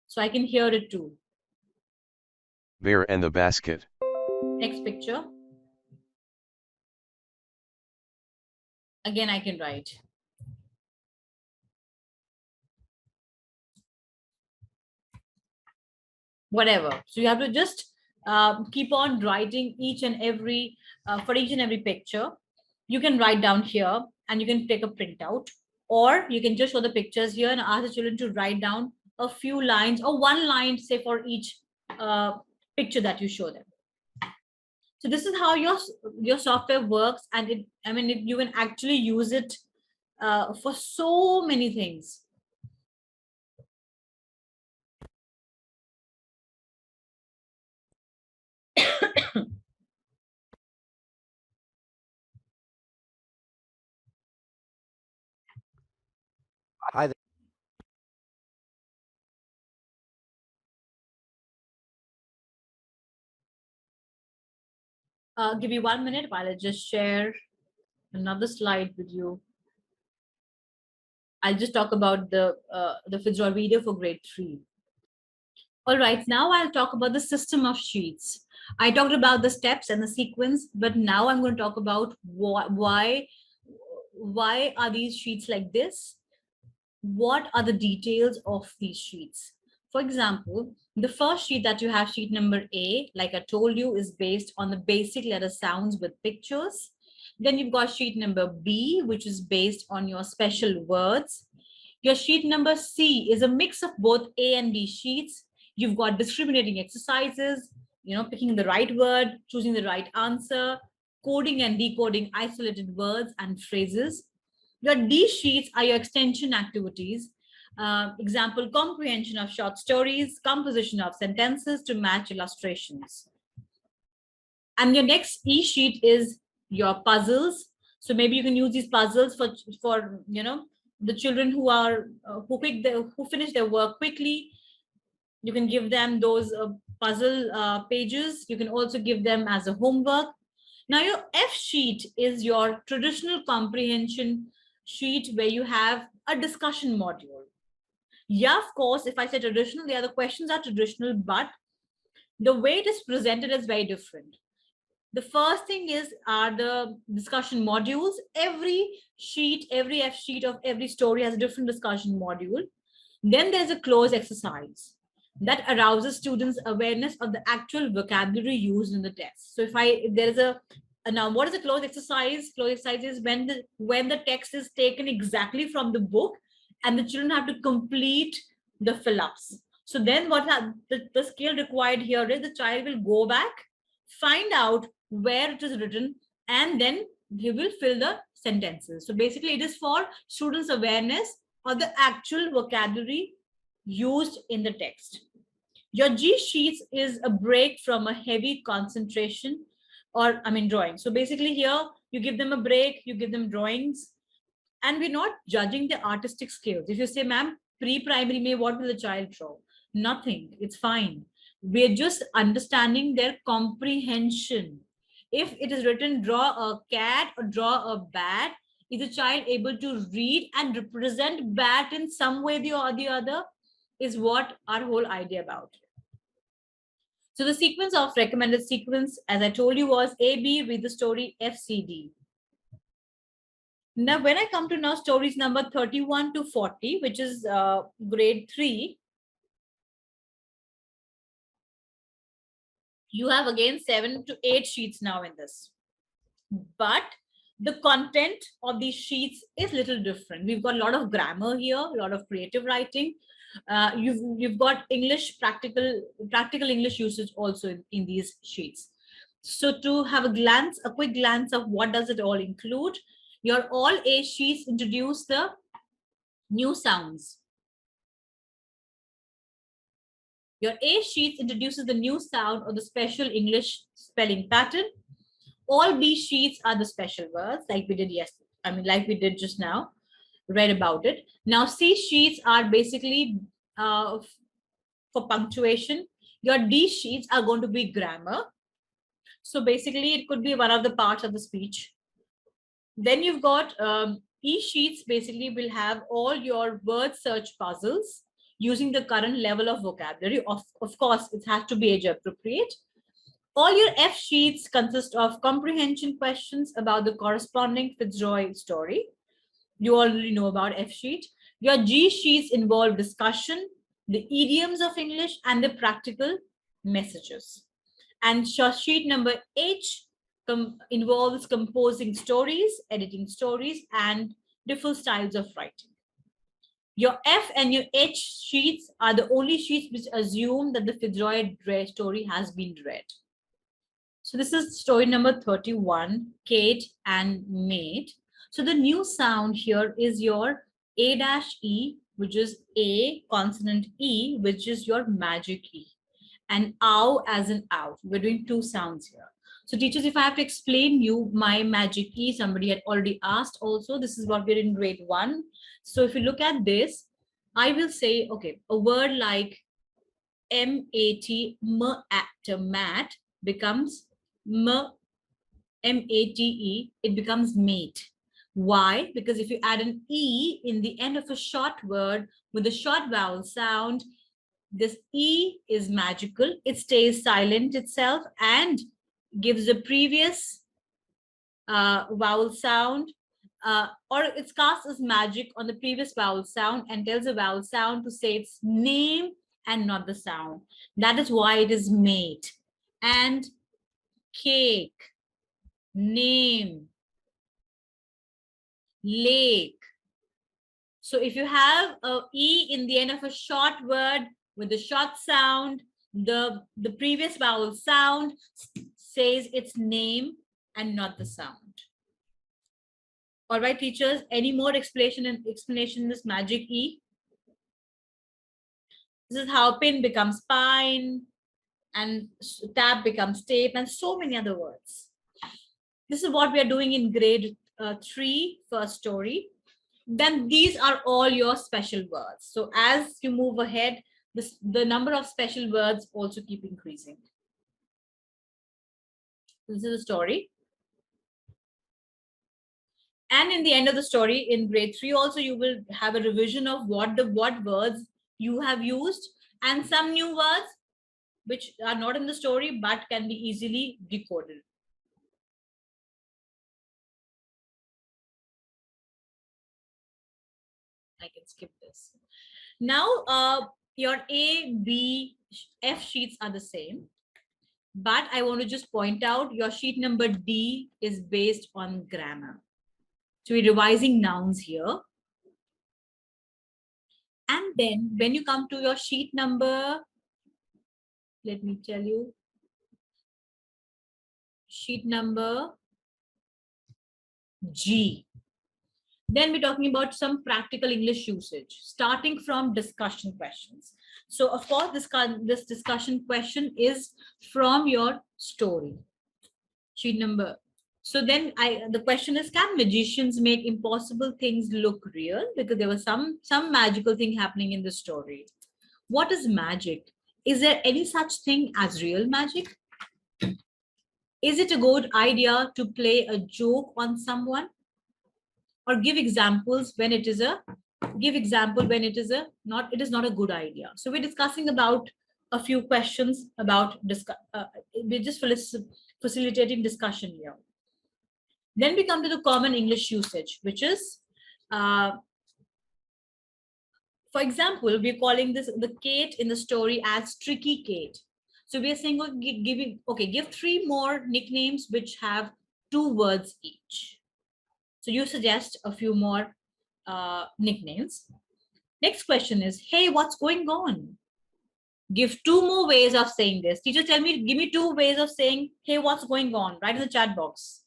So I can hear it too. Bear and the basket. Next picture. Again, I can write. Whatever. So you have to just keep on writing each and every, for each and every picture. You can write down here and you can take a printout, or you can just show the pictures here and ask the children to write down a few lines or one line, say, for each picture that you show them. So this is how your software works, and you can actually use it for so many things. Hi there. Give me 1 minute while I just share another slide with you. I'll just talk about the Fitzroy Reader for grade 3. All right, now I'll talk about the system of sheets. I talked about the steps and the sequence, but now I'm going to talk about why are these sheets like this? What are the details of these sheets? For example, the first sheet that you have, sheet number A, like I told you, is based on the basic letter sounds with pictures. Then you've got sheet number B, which is based on your special words. Your sheet number C is a mix of both A and B sheets. You've got discriminating exercises, picking the right word, choosing the right answer, coding and decoding isolated words and phrases. Your D sheets are your extension activities. Example, comprehension of short stories, composition of sentences to match illustrations. And your next E sheet is your puzzles. So maybe you can use these puzzles for the children who finish their work quickly. You can give them those puzzle pages. You can also give them as a homework. Now your F sheet is your traditional comprehension sheet, where you have a discussion module. Yeah, of course, if I say traditional, the other questions are traditional, but the way it is presented is very different. The first thing are the discussion modules. Every sheet, every F sheet of every story has a different discussion module. Then there's a cloze exercise that arouses students' awareness of the actual vocabulary used in the test. So now what is a cloze exercise? Cloze exercise is when the text is taken exactly from the book and the children have to complete the fill-ups. So then the skill required here is the child will go back, find out where it is written, and then he will fill the sentences. So basically it is for students' awareness of the actual vocabulary used in the text. Your G sheets is a break from a heavy concentration drawing. So basically here you give them a break, you give them drawings, and we're not judging the artistic skills. If you say, ma'am, pre-primary, what will the child draw? Nothing, it's fine. We're just understanding their comprehension. If it is written, draw a cat or draw a bat, is the child able to read and represent bat in some way or the other? Is what our whole idea about. So the sequence of recommended sequence, as I told you, was A, B, read the story, F, C, D. Now, when I come to now stories number 31 to 40, which is grade 3, you have again 7 to 8 sheets now in this. But the content of these sheets is little different. We've got a lot of grammar here, a lot of creative writing. You've got English, practical English usage also in these sheets. So to have a quick glance of what does it all include, your all A sheets introduce the new sounds. Your A sheets introduces the new sound or the special English spelling pattern. All B sheets are the special words like we did yesterday. Like we did just now, read about it. Now C sheets are basically for punctuation. Your D sheets are going to be grammar. So basically it could be one of the parts of the speech. Then you've got E sheets basically will have all your word search puzzles using the current level of vocabulary. Of course, it has to be age appropriate. All your F sheets consist of comprehension questions about the corresponding Fitzroy story. You already know about F sheet. Your G sheets involve discussion, the idioms of English, and the practical messages. And sheet number H involves composing stories, editing stories, and different styles of writing. Your F and your H sheets are the only sheets which assume that the Fitzroy story has been read. So this is story number 31, Kate and Mate. So the new sound here is your A-E, which is A consonant E, which is your magic E, and ow as in out. We're doing two sounds here. So teachers, if I have to explain you my magic E, somebody had already asked also, this is what we're in grade 1. So if you look at this, I will say, okay, a word like M-A-T, mat, becomes M-A-T-E, it becomes mate. Why? Because if you add an E in the end of a short word with a short vowel sound, this E is magical. It stays silent itself and gives the previous vowel sound, or it's cast as magic on the previous vowel sound and tells the vowel sound to say its name and not the sound. That is why it is mate. And cake, name, lake. So if you have a E in the end of a short word with the short sound, the previous vowel sound says its name and not the sound. All right, teachers, any more explanation in this magic E? This is how pin becomes pine and tap becomes tape and so many other words. This is what we are doing in grade 3, first story. Then these are all your special words. So as you move ahead, the number of special words also keep increasing. This is a story. And in the end of the story, in grade 3 also, you will have a revision of what words you have used and some new words which are not in the story but can be easily decoded. I can skip this. Now, your A, B, F sheets are the same. But I want to just point out your sheet number D is based on grammar. So we're revising nouns here. And then when you come to your sheet number, let me tell you, sheet number G. Then we're talking about some practical English usage, starting from discussion questions. So of course, this discussion question is from your story. Sheet number. So then the question is, can magicians make impossible things look real? Because there was some magical thing happening in the story. What is magic? Is there any such thing as real magic? Is it a good idea to play a joke on someone? Or give examples when it is not a good idea. So we're discussing about a few questions about we're just facilitating discussion here. Then we come to the common English usage, which is for example, we're calling the Kate in the story as Tricky Kate. So we are saying, give 3 more nicknames which have 2 words each. So you suggest a few more nicknames. Next question is, hey, what's going on? Give 2 more ways of saying this. Teacher, give me 2 ways of saying, hey, what's going on? Write in the chat box.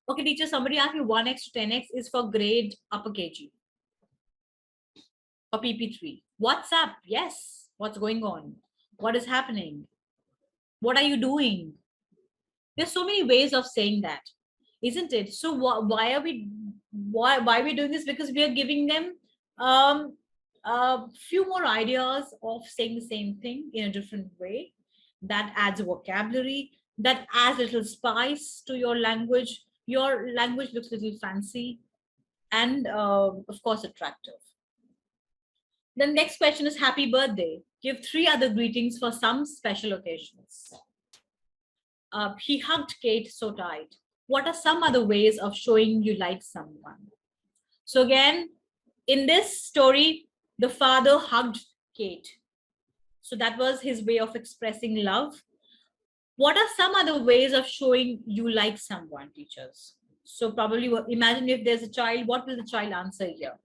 Okay, teacher, somebody asked me 1x to 10x is for grade upper KG. or PP3. WhatsApp, yes. What's going on? What is happening? What are you doing? There's so many ways of saying that, isn't it? So why are we doing this? Because we are giving them um, a few more ideas of saying the same thing in a different way. That adds vocabulary. That adds a little spice to your language. Your language looks a little fancy and, of course, attractive. The next question is happy birthday. Give 3 other greetings for some special occasions. He hugged Kate so tight. What are some other ways of showing you like someone? So again, in this story, the father hugged Kate. So that was his way of expressing love. What are some other ways of showing you like someone, teachers? So probably imagine if there's a child, what will the child answer here?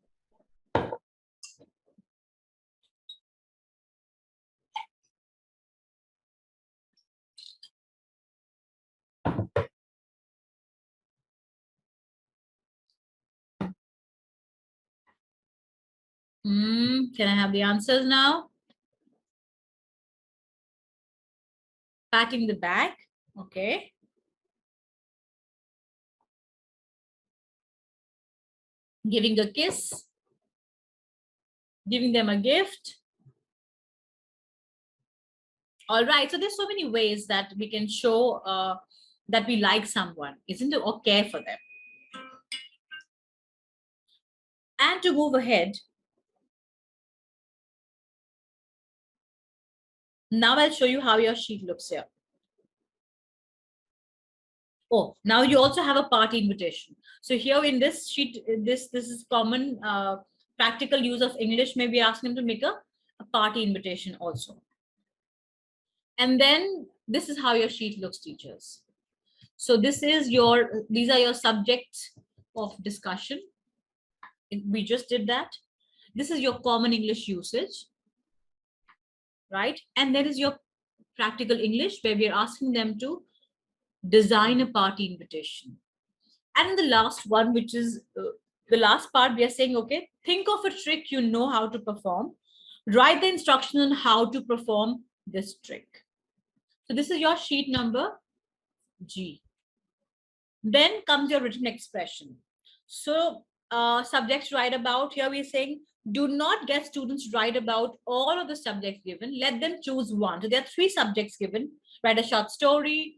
Can I have the answers now? Patting the back. Okay. Giving a kiss. Giving them a gift. All right. So there's so many ways that we can show that we like someone, isn't it? Or care for them. And to move ahead, now I'll show you how your sheet looks here. Oh, now you also have a party invitation. So here in this sheet, this is common practical use of English. Maybe ask them to make a party invitation also. And then this is how your sheet looks, teachers. So these are your subjects of discussion. We just did that. This is your common English usage, right? And there is your practical English where we're asking them to design a party invitation. And the last one, which is the last part, we are saying, okay, think of a trick you know how to perform. Write the instructions on how to perform this trick. So this is your sheet number G. Then comes your written expression. So subjects write about, here we're saying, do not get students write about all of the subjects given. Let them choose one. So there are 3 subjects given. Write a short story.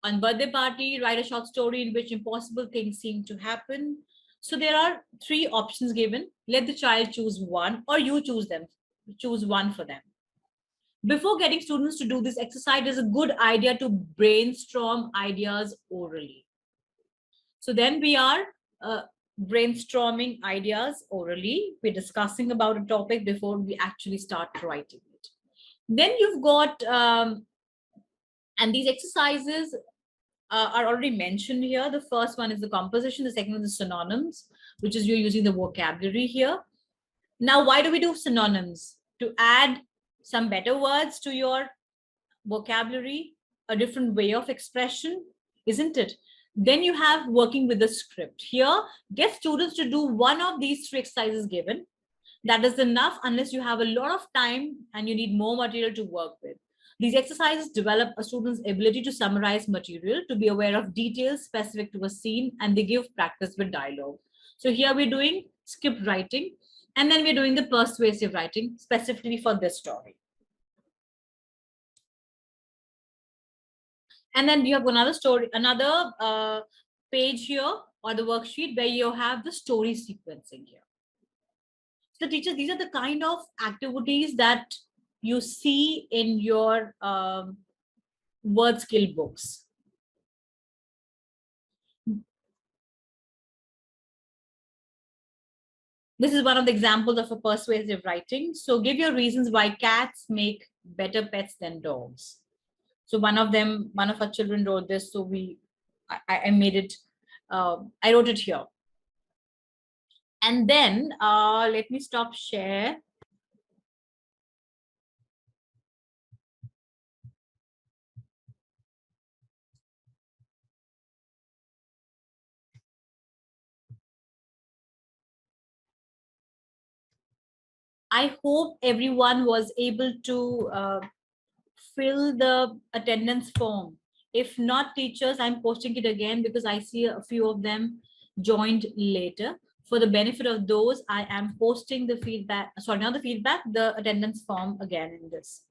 On birthday party, write a short story in which impossible things seem to happen. So there are 3 options given. Let the child choose one, or you choose them. Choose one for them. Before getting students to do this exercise, it's a good idea to brainstorm ideas orally. So then we are brainstorming ideas orally. We're discussing about a topic before we actually start writing it. Then you've got, and these exercises are already mentioned here. The first one is the composition. The second one is synonyms, which is you're using the vocabulary here. Now, why do we do synonyms? To add some better words to your vocabulary, a different way of expression, isn't it? Then you have working with the script. Here, get students to do one of these 3 exercises given. That is enough unless you have a lot of time and you need more material to work with. These exercises develop a student's ability to summarize material, to be aware of details specific to a scene, and they give practice with dialogue. So here we're doing script writing, and then we're doing the persuasive writing specifically for this story. And then you have another page here, or the worksheet, where you have the story sequencing here. So teachers, these are the kind of activities that you see in your word skill books. This is one of the examples of a persuasive writing. So give your reasons why cats make better pets than dogs. So one of our children wrote this. So I made it, I wrote it here. And then let me stop share. I hope everyone was able to fill the attendance form. If not, teachers, I'm posting it again because I see a few of them joined later. For the benefit of those, I am posting the feedback, sorry, not the feedback, the attendance form again in this.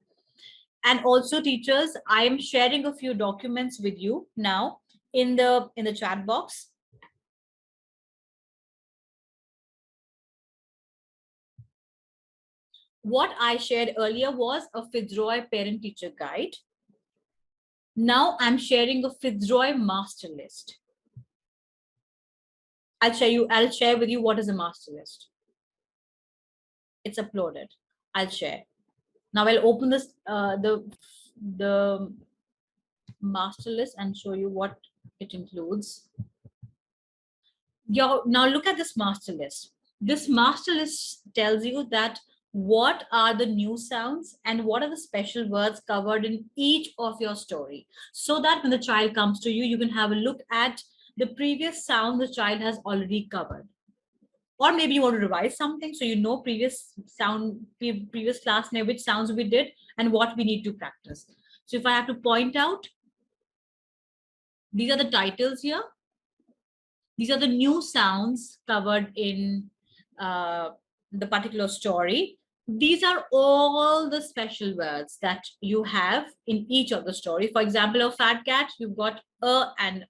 And also, teachers, I am sharing a few documents with you now in the chat box. What I shared earlier was a Fitzroy parent-teacher guide. Now I'm sharing a Fitzroy master list. I'll share with you what is a master list. It's uploaded. I'll share. Now I'll open this the master list and show you what it includes. Now look at this master list. This master list tells you that what are the new sounds and what are the special words covered in each of your story, so that when the child comes to you, you can have a look at the previous sound the child has already covered. Or maybe you want to revise something, so you know previous class, which sounds we did and what we need to practice. So if I have to point out, these are the titles here. These are the new sounds covered in the particular story. These are all the special words that you have in each of the story. For example, a fat cat, you've got a and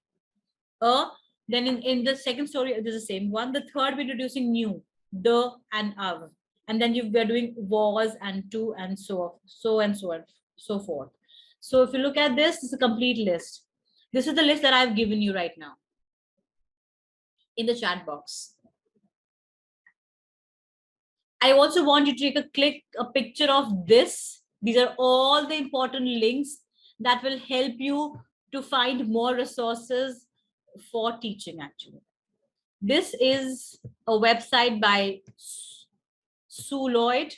a. Then in the second story, it is the same one. The third, we're introducing new, the and of. And then we're doing was and to and so and so forth. So if you look at this, this is a complete list. This is the list that I've given you right now in the chat box. I also want you to take a picture of this. These are all the important links that will help you to find more resources for teaching actually. This is a website by Sue Lloyd.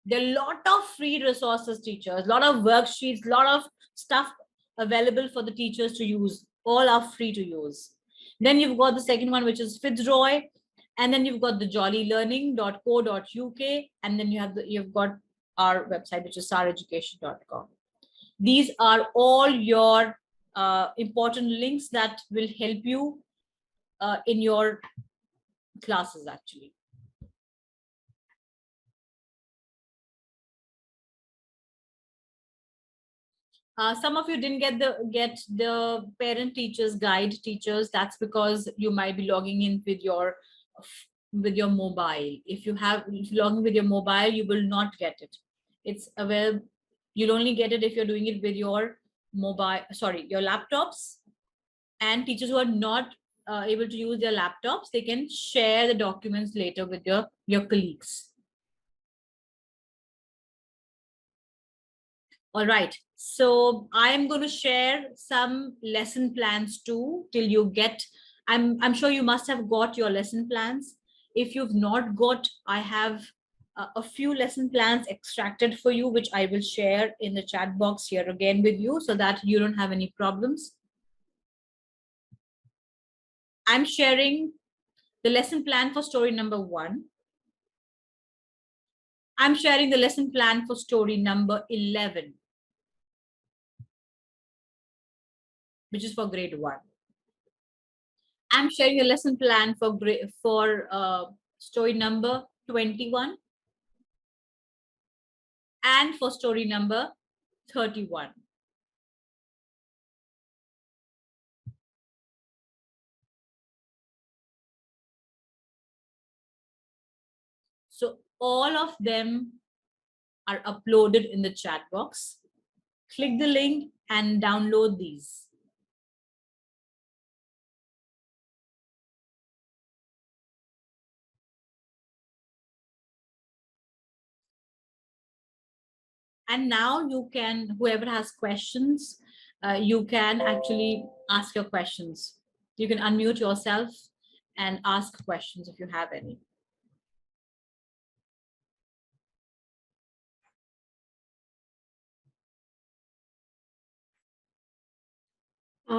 There are a lot of free resources, teachers, a lot of worksheets, a lot of stuff available for the teachers to use. All are free to use. Then you've got the second one, which is Fitzroy. And then you've got the jollylearning.co.uk. And then you've got our website, which is sareducation.com. These are all your important links that will help you in your classes actually. Some of you didn't get the parent teachers guide, teachers. That's because you might be logging in with your mobile. If you log in with your mobile, you will not get it. It's available. You'll only get it if you're doing it with your your laptops. And teachers who are not able to use their laptops, they can share the documents later with your colleagues. All right, so I'm going to share some lesson plans too till you get, I'm sure you must have got your lesson plans. If you've not got, I have a few lesson plans extracted for you, which I will share in the chat box here again with you so that you don't have any problems. I'm sharing the lesson plan for story number 1. I'm sharing the lesson plan for story number 11, which is for grade 1. I'm sharing a lesson plan for story number 21 and for story number 31. So all of them are uploaded in the chat box. Click the link and download these. And now you can, whoever has questions, you can actually ask your questions. You can unmute yourself and ask questions if you have any.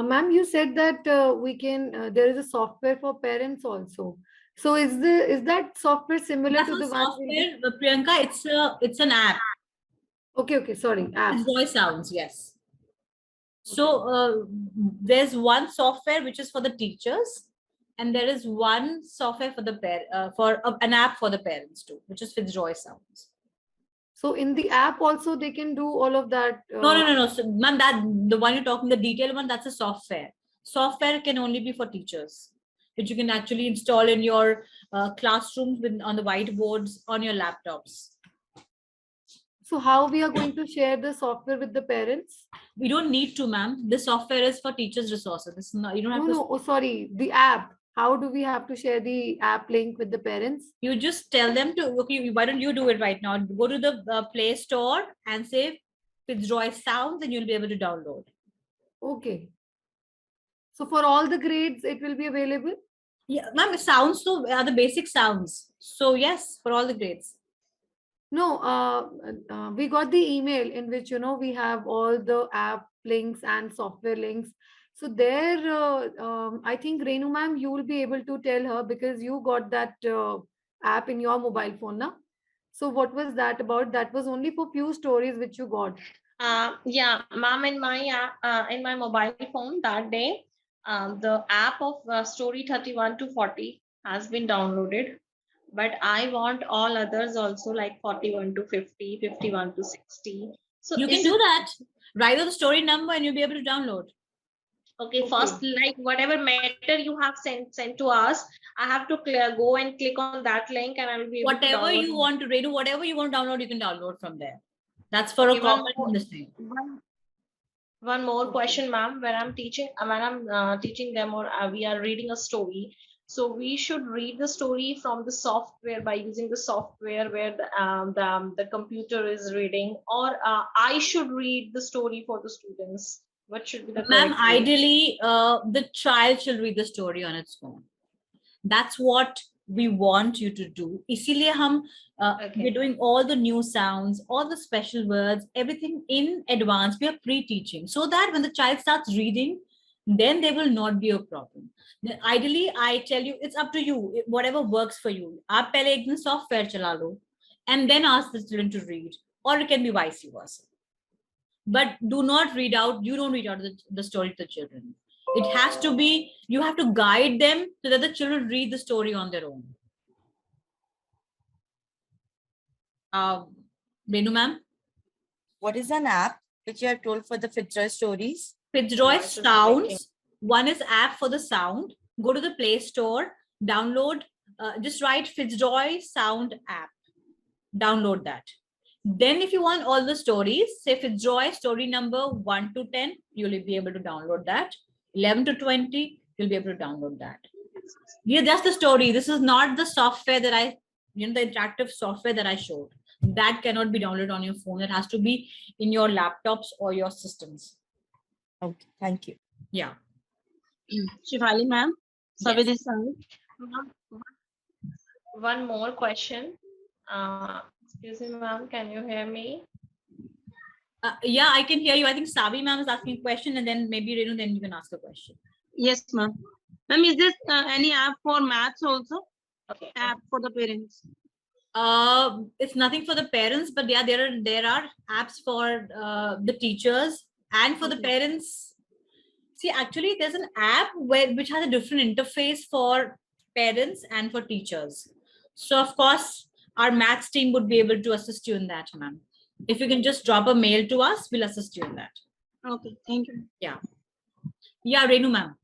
Ma'am, you said that we can. There is a software for parents also. So is that software similar That's to not the one? We'll be... software, Priyanka. It's an app. Okay. Sorry, app. Fitzroy sounds, yes. So there's one software which is for the teachers, and there is one software for the an app for the parents too, which is Fitzroy sounds. So in the app also they can do all of that. No. So, man, that the one you're talking, the detailed one, that's a software. Software can only be for teachers, which you can actually install in your classrooms on the whiteboards on your laptops. So how we are going to share the software with the parents? We don't need to, ma'am. This software is for teachers' resources. This is not, you don't have to. No. Oh, sorry. The app. How do we have to share the app link with the parents? You just tell them to, okay, why don't you do it right now? Go to the Play Store and say Fitzroy Sounds, and you'll be able to download. Okay. So for all the grades, it will be available? Yeah, ma'am, sounds so are the basic sounds. So yes, for all the grades. No, we got the email in which, we have all the app links and software links. So there, I think Renu ma'am, you will be able to tell her because you got that app in your mobile phone, na? So what was that about? That was only for few stories which you got. Yeah, ma'am, in my app, in my mobile phone that day, the app of Story 31 to 40 has been downloaded. But I want all others also, like 41 to 50, 51 to 60. So You can do that. Write out the story number and you'll be able to download. Okay, first, like whatever matter you have sent to us, I have to go and click on that link, and I will be able whatever to you want to read, whatever you want to download, you can download from there. That's for a common thing. One more question, ma'am. When I'm teaching them, or we are reading a story, so we should read the story from the software by using the software where the computer is reading, or I should read the story for the students. What should be the ma'am? Ideally, the child should read the story on its own. That's what we want you to do. इसीलिए हम we're doing all the new sounds, all the special words, everything in advance. We are pre-teaching so that when the child starts reading, then there will not be a problem. Then ideally, I tell you, it's up to you. Whatever works for you. आप पहले एक दिन software चला लो, and then ask the student to read, or it can be vice versa. But do not read out. You don't read out the story to the children. It has to be, you have to guide them so that the children read the story on their own. Renu ma'am? What is an app which you have told for the Fitzroy stories? Fitzroy Sounds. One is app for the sound. Go to the Play Store, download, just write Fitzroy Sound app. Download that. Then if you want all the stories, say Fitzroy story number 1 to 10, you'll be able to download that. 11 to 20, you'll be able to download that. Yeah, that's the story. This is not the software that the interactive software that I showed. That cannot be downloaded on your phone. It has to be in your laptops or your systems. Okay, thank you. Yeah. Shivali ma'am, Yes. One more question. Excuse me, ma'am, can you hear me? Yeah, I can hear you. I think Savi ma'am is asking a question, and then maybe Renu, then you can ask a question. Yes, ma'am. Ma'am, is this any app for maths also? Okay. App for the parents? It's nothing for the parents, but yeah, there are apps for the teachers and for the parents. See, actually, there's an app which has a different interface for parents and for teachers. So, of course, our maths team would be able to assist you in that, ma'am. If you can just drop a mail to us, we'll assist you in that. Okay, thank you. Yeah. Yeah, Renu ma'am.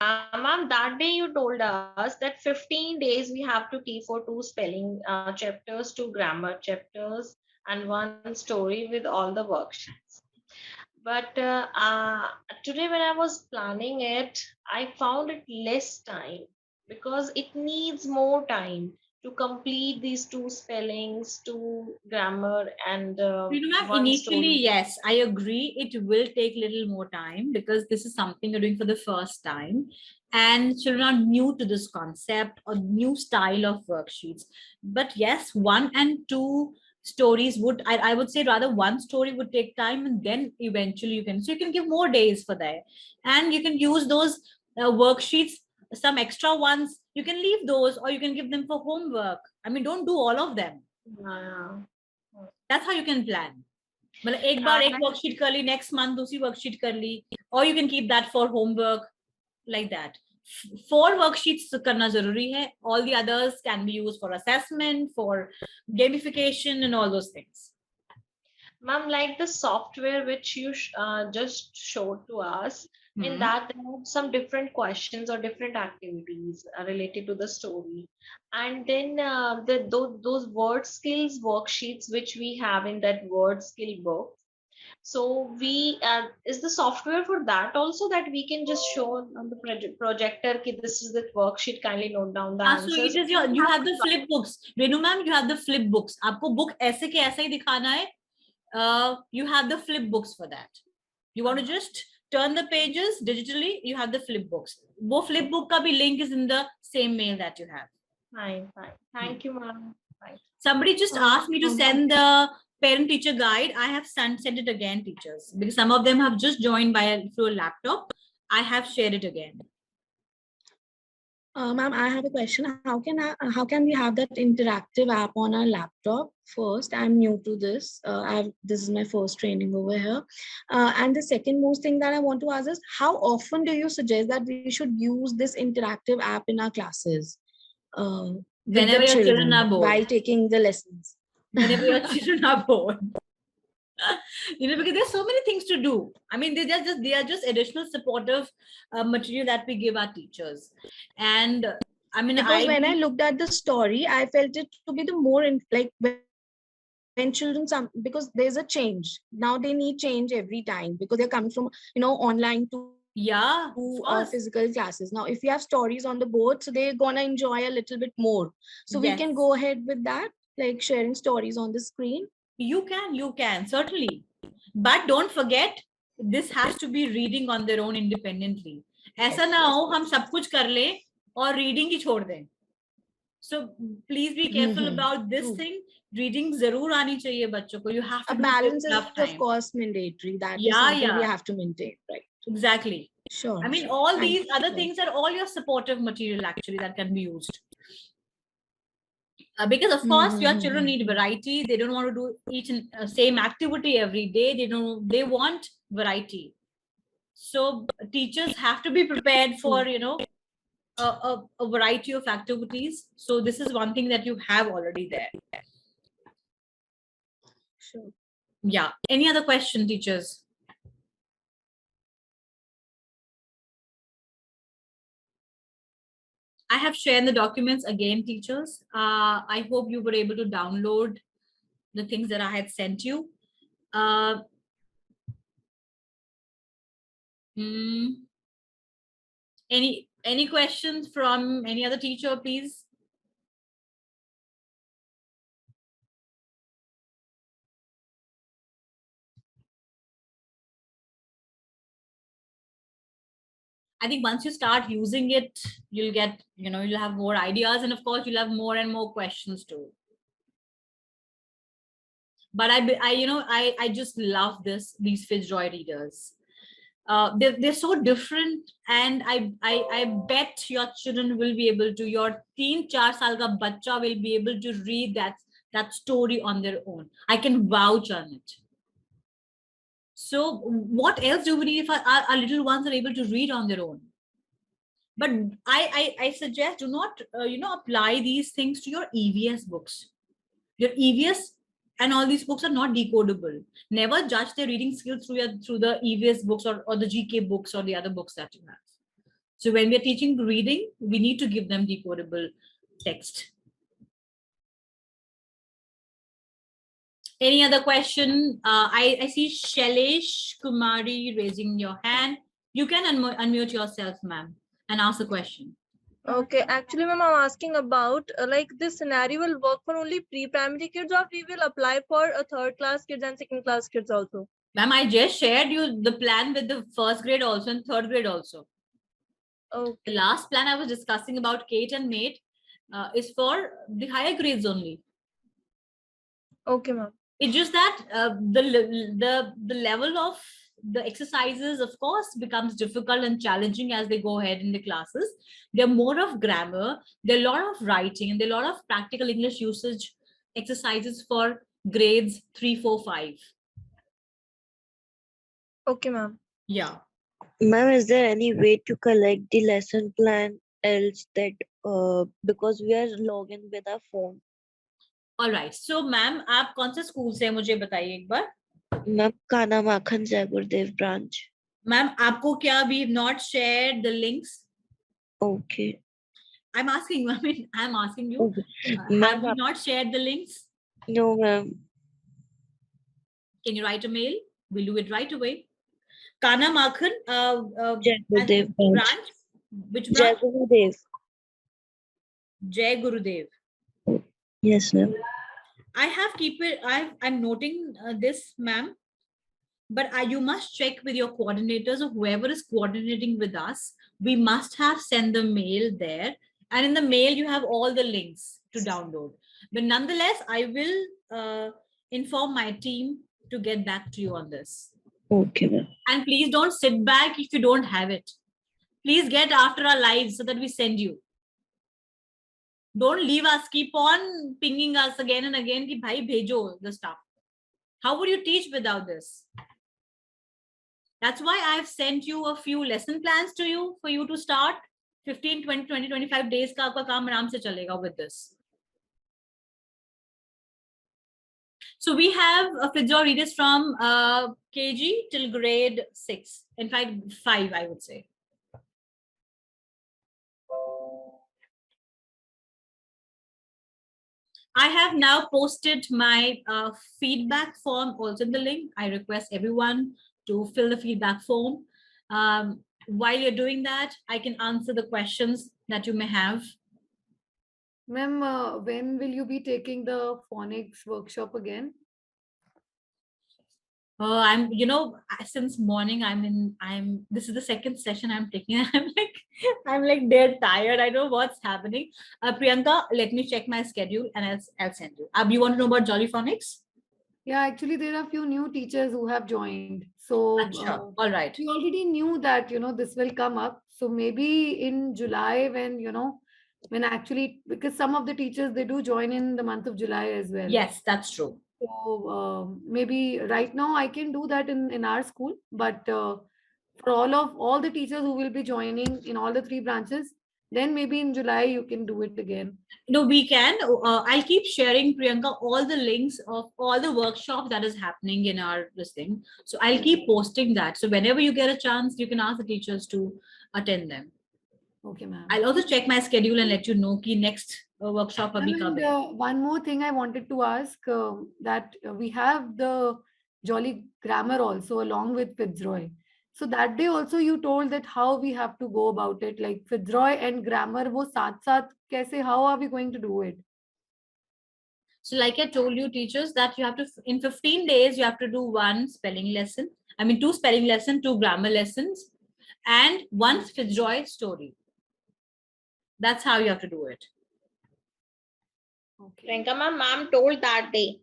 Ma'am, that day you told us that 15 days we have to teach for 2 spelling chapters, 2 grammar chapters, and 1 story with all the worksheets. But today when I was planning it, I found it less time because it needs more time to complete these 2 spellings, 2 grammar, and initially, story. yes, I agree. It will take a little more time because this is something you're doing for the first time. And children are new to this concept or new style of worksheets. But yes, 1 and 2 stories would, I would say rather one story would take time, and then eventually you can, so you can give more days for that. And you can use those worksheets, some extra ones, you can leave those, or you can give them for homework. I mean, don't do all of them. Yeah. That's how you can plan. मतलब एक बार एक worksheet कर ली, next month दूसरी worksheet कर ली, or you can keep that for homework, like that. 4 worksheets करना जरूरी है. All the others can be used for assessment, for gamification, and all those things. Ma'am, like the software which you just showed to us, in that there are some different questions or different activities related to the story, and then those word skills worksheets which we have in that word skill book. So we is the software for that also, that we can just show on the projector ki this is the worksheet, kindly note down the So answers. it is you have the flip books. Renu ma'am, you have the flip books. आपको book ऐसे के ऐसा ही दिखाना है. You have the flip books for that. You want to just turn the pages digitally, you have the flip books. वो flip book का भी link is in the same mail that you have. Fine. Thank you, ma'am. Right. Somebody just asked me to send the parent teacher guide. I have sent it again, teachers, because some of them have just joined through a laptop. I have shared it again. Ma'am, I have a question. How can we have that interactive app on our laptop? First, I'm new to this. This is my first training over here. And the second most thing that I want to ask is, how often do you suggest that we should use this interactive app in our classes? Whenever your children are bored. While taking the lessons. Whenever your children are bored. Because there's so many things to do. I mean, they are just additional supportive material that we give our teachers. And I mean, because when I looked at the story, I felt it to be the more like when children because there's a change. Now they need change every time because they're coming from online to physical classes. Now if you have stories on the board, so they're gonna enjoy a little bit more. So we can go ahead with that, like sharing stories on the screen. You can certainly, but don't forget, this has to be reading on their own independently. ऐसा ना हो हम सब कुछ कर ले और reading ही छोड़ दें. So please be careful about this thing. Reading जरूर आनी चाहिए बच्चों को. You have to a balance is of course mandatory. That is something we have to maintain, right? Exactly. Sure. I mean, all these other things are all your supportive material actually that can be used. Because of course your children need variety. They don't want to do each and same activity every day. They want variety. So teachers have to be prepared for a variety of activities. So this is one thing that you have already there. Sure. Yeah. Any other question, teachers? I have shared the documents again, teachers. I hope you were able to download the things that I had sent you. Any questions from any other teacher, please? I think once you start using it, you'll get, you'll have more ideas, and of course you'll have more and more questions too. But I just love these Fitzroy readers. They're so different, and I bet your children will be able to, your 3-4 saal ka bachcha will be able to read that story on their own. I can vouch on it. So what else do we need if our little ones are able to read on their own? But I suggest, do not apply these things to your EVS books. Your EVS and all these books are not decodable. Never judge their reading skills through the EVS books or the GK books or the other books that you have. So when we're teaching reading, we need to give them decodable text. Any other question? I see Shailesh Kumari raising your hand. You can unmute yourself, ma'am, and ask the question. Okay, actually, ma'am, I'm asking about like this scenario will work for only pre-primary kids, or we will apply for a 3rd class kids and 2nd class kids also? Ma'am, I just shared you the plan with the 1st grade also and 3rd grade also. Okay. The last plan I was discussing about Kate and Mate is for the higher grades only. Okay, ma'am. It's just that the level of the exercises, of course, becomes difficult and challenging as they go ahead in the classes. They're more of grammar, there are a lot of writing, and there are a lot of practical English usage exercises for grades 3, 4, 5. Okay, ma'am. Yeah. Ma'am, is there any way to collect the lesson plan else that because we are logged in with our phone? All right. So, ma'am, आप कौन से school से हैं मुझे बताइए एक बार. Ma'am, Kana Makhan Jai Gurudev branch. Ma'am, आपको क्या we have not shared the links? Okay. I'm asking you. Okay. Have you not shared the links? No, ma'am. Can you write a mail? We'll do it right away. Kana Makhan, Jai Gurudev branch. Which Jai branch? Gurudev. Jai Gurudev. Yes, ma'am. I have I'm noting this, ma'am. But you must check with your coordinators or whoever is coordinating with us. We must have sent the mail there. And in the mail, you have all the links to download. But nonetheless, I will inform my team to get back to you on this. Okay, ma'am. And please don't sit back if you don't have it. Please get after our lives so that we send you. Don't leave us. Keep on pinging us again and again. Ki bhai bhejo the stuff. How would you teach without this? That's why I've sent you a few lesson plans to you for you to start. 15, 20, 20, 25 days ka aapka kaam aaram se chalega with this. So we have Fijoy Readers from KG till grade 6. In fact, 5, I would say. I have now posted my feedback form also in the link. I request everyone to fill the feedback form. While you're doing that, I can answer the questions that you may have. Ma'am, when will you be taking the phonics workshop again? I'm, since morning this is the second session I'm taking. I'm like dead tired. I don't know what's happening. Priyanka, let me check my schedule and I'll send you. You want to know about Jolly Phonics? Yeah, actually, there are a few new teachers who have joined. So, all right. We already knew that, this will come up. So maybe in July when actually, because some of the teachers, they do join in the month of July as well. Yes, that's true. So maybe right now I can do that in our school, but for all the teachers who will be joining in all the 3 branches, then maybe in July you can do it again. No, we can. I'll keep sharing, Priyanka, all the links of all the workshops that is happening in our this thing. So I'll keep posting that. So whenever you get a chance, you can ask the teachers to attend them. Okay, ma'am. I'll also check my schedule and let you know ki next workshop abhi kab hai. One more thing I wanted to ask, that we have the Jolly Grammar also along with Fitzroy. So that day also you told that how we have to go about it, like Fitzroy and grammar, wo saath kaise, how are we going to do it? So like I told you, teachers, that you have to, in 15 days, you have to do 1 spelling lesson. 2 spelling lessons, 2 grammar lessons, and 1 Fitzroy story. That's how you have to do it. Okay. Priyanka ma'am told that day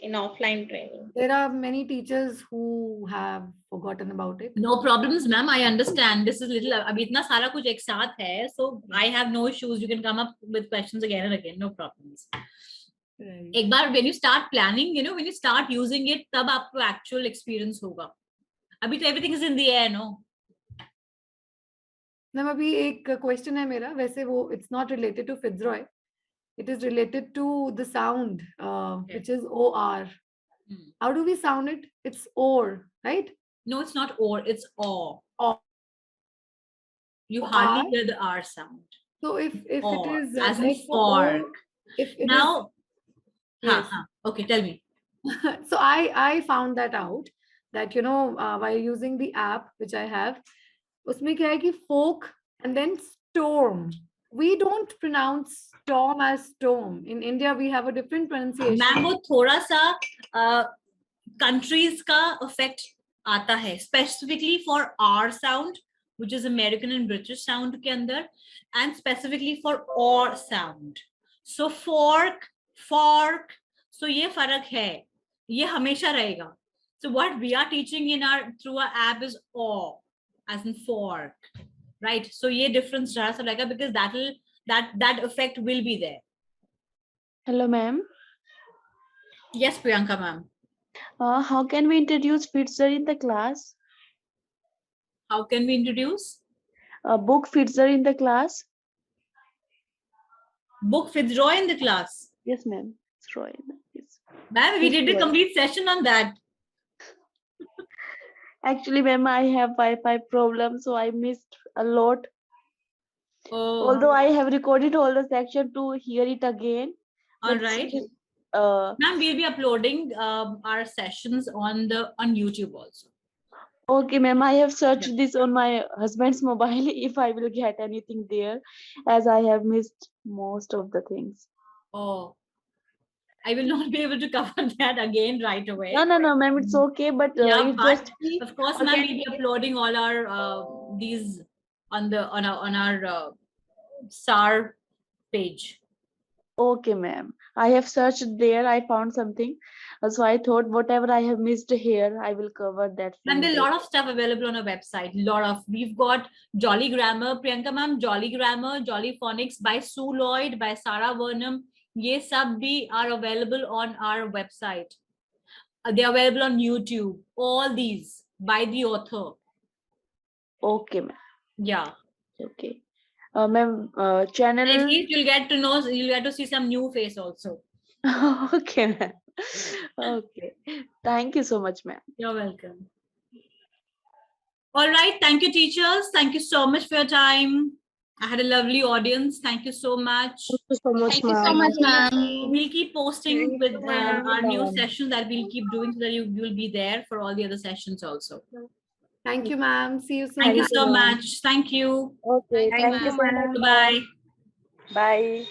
in offline training. There are many teachers who have forgotten about it. No problems, ma'am. I understand. This is little. Abhi itna sara kuch ek saath hai, so I have no issues. You can come up with questions again and again. No problems. Right. एक बार when you start planning, when you start using it, तब आपको actual experience होगा. अभी तो everything is in the air, no? Ma'am अभी एक question है मेरा, वैसे वो it's not related to Fitzroy. It is related to the sound, which is OR. How do we sound it? It's OR, right? No, it's not OR. It's OR. OR. You hardly hear the R sound. So if or, it is as in fork. if it now, is, yes. Okay, tell me. So I found that out that while using the app which I have, उसमें क्या है कि folk and then storm. We don't pronounce storm as storm. In India, we have a different pronunciation. Ma'am, वो थोड़ा सा countries का effect आता है, specifically for R sound, which is American and British sound के अंदर, and specifically for OR sound. So fork, So ये फर्क है, ये हमेशा रहेगा. So what we are teaching in our through our app is or, as in for, right? So ये difference रहा सब रहेगा because that effect will be there. Hello, ma'am. Yes, Priyanka ma'am. How can we introduce Fitzroy in the class? How can we introduce? Book Fitzroy in the class? Book Fitzroy in the class. Yes, ma'am. Fitzroy. Yes. Ma'am, we did a complete session on that. Actually, ma'am, I have Wi-Fi problem, so I missed a lot. Oh. Although I have recorded all the section to hear it again. All but right. still, Ma'am, we'll be uploading our sessions on YouTube also. Okay, ma'am, I have searched this on my husband's mobile if I will get anything there, as I have missed most of the things. Oh, I will not be able to cover that again right away. No, ma'am, it's okay, but Yeah, it's but just of course, ma'am, we'll be uploading all our these on our SAR page. Okay, ma'am. I have searched there. I found something. So I thought whatever I have missed here, I will cover that. And there are a lot of stuff available on our website. We've got Jolly Grammar, Priyanka ma'am, Jolly Grammar, Jolly Phonics by Sue Lloyd, by Sarah Burnham. Ye sab bhi are available on our website. They are available on YouTube. All these by the author. Okay, ma'am. Yeah. Okay. Ma'am, channel. At least you'll get to see some new face also. Okay, ma'am. Okay. Thank you so much, ma'am. You're welcome. All right. Thank you, teachers. Thank you so much for your time. I had a lovely audience. Thank you so much. Thank you so much, Thank you so much, ma'am. We'll keep posting Thank with you, ma'am. our new sessions that we'll keep doing so that you will be there for all the other sessions also. Thank you, ma'am. See you soon. Thank you so much. Thank you. Okay. Thank you, ma'am. Bye. Bye.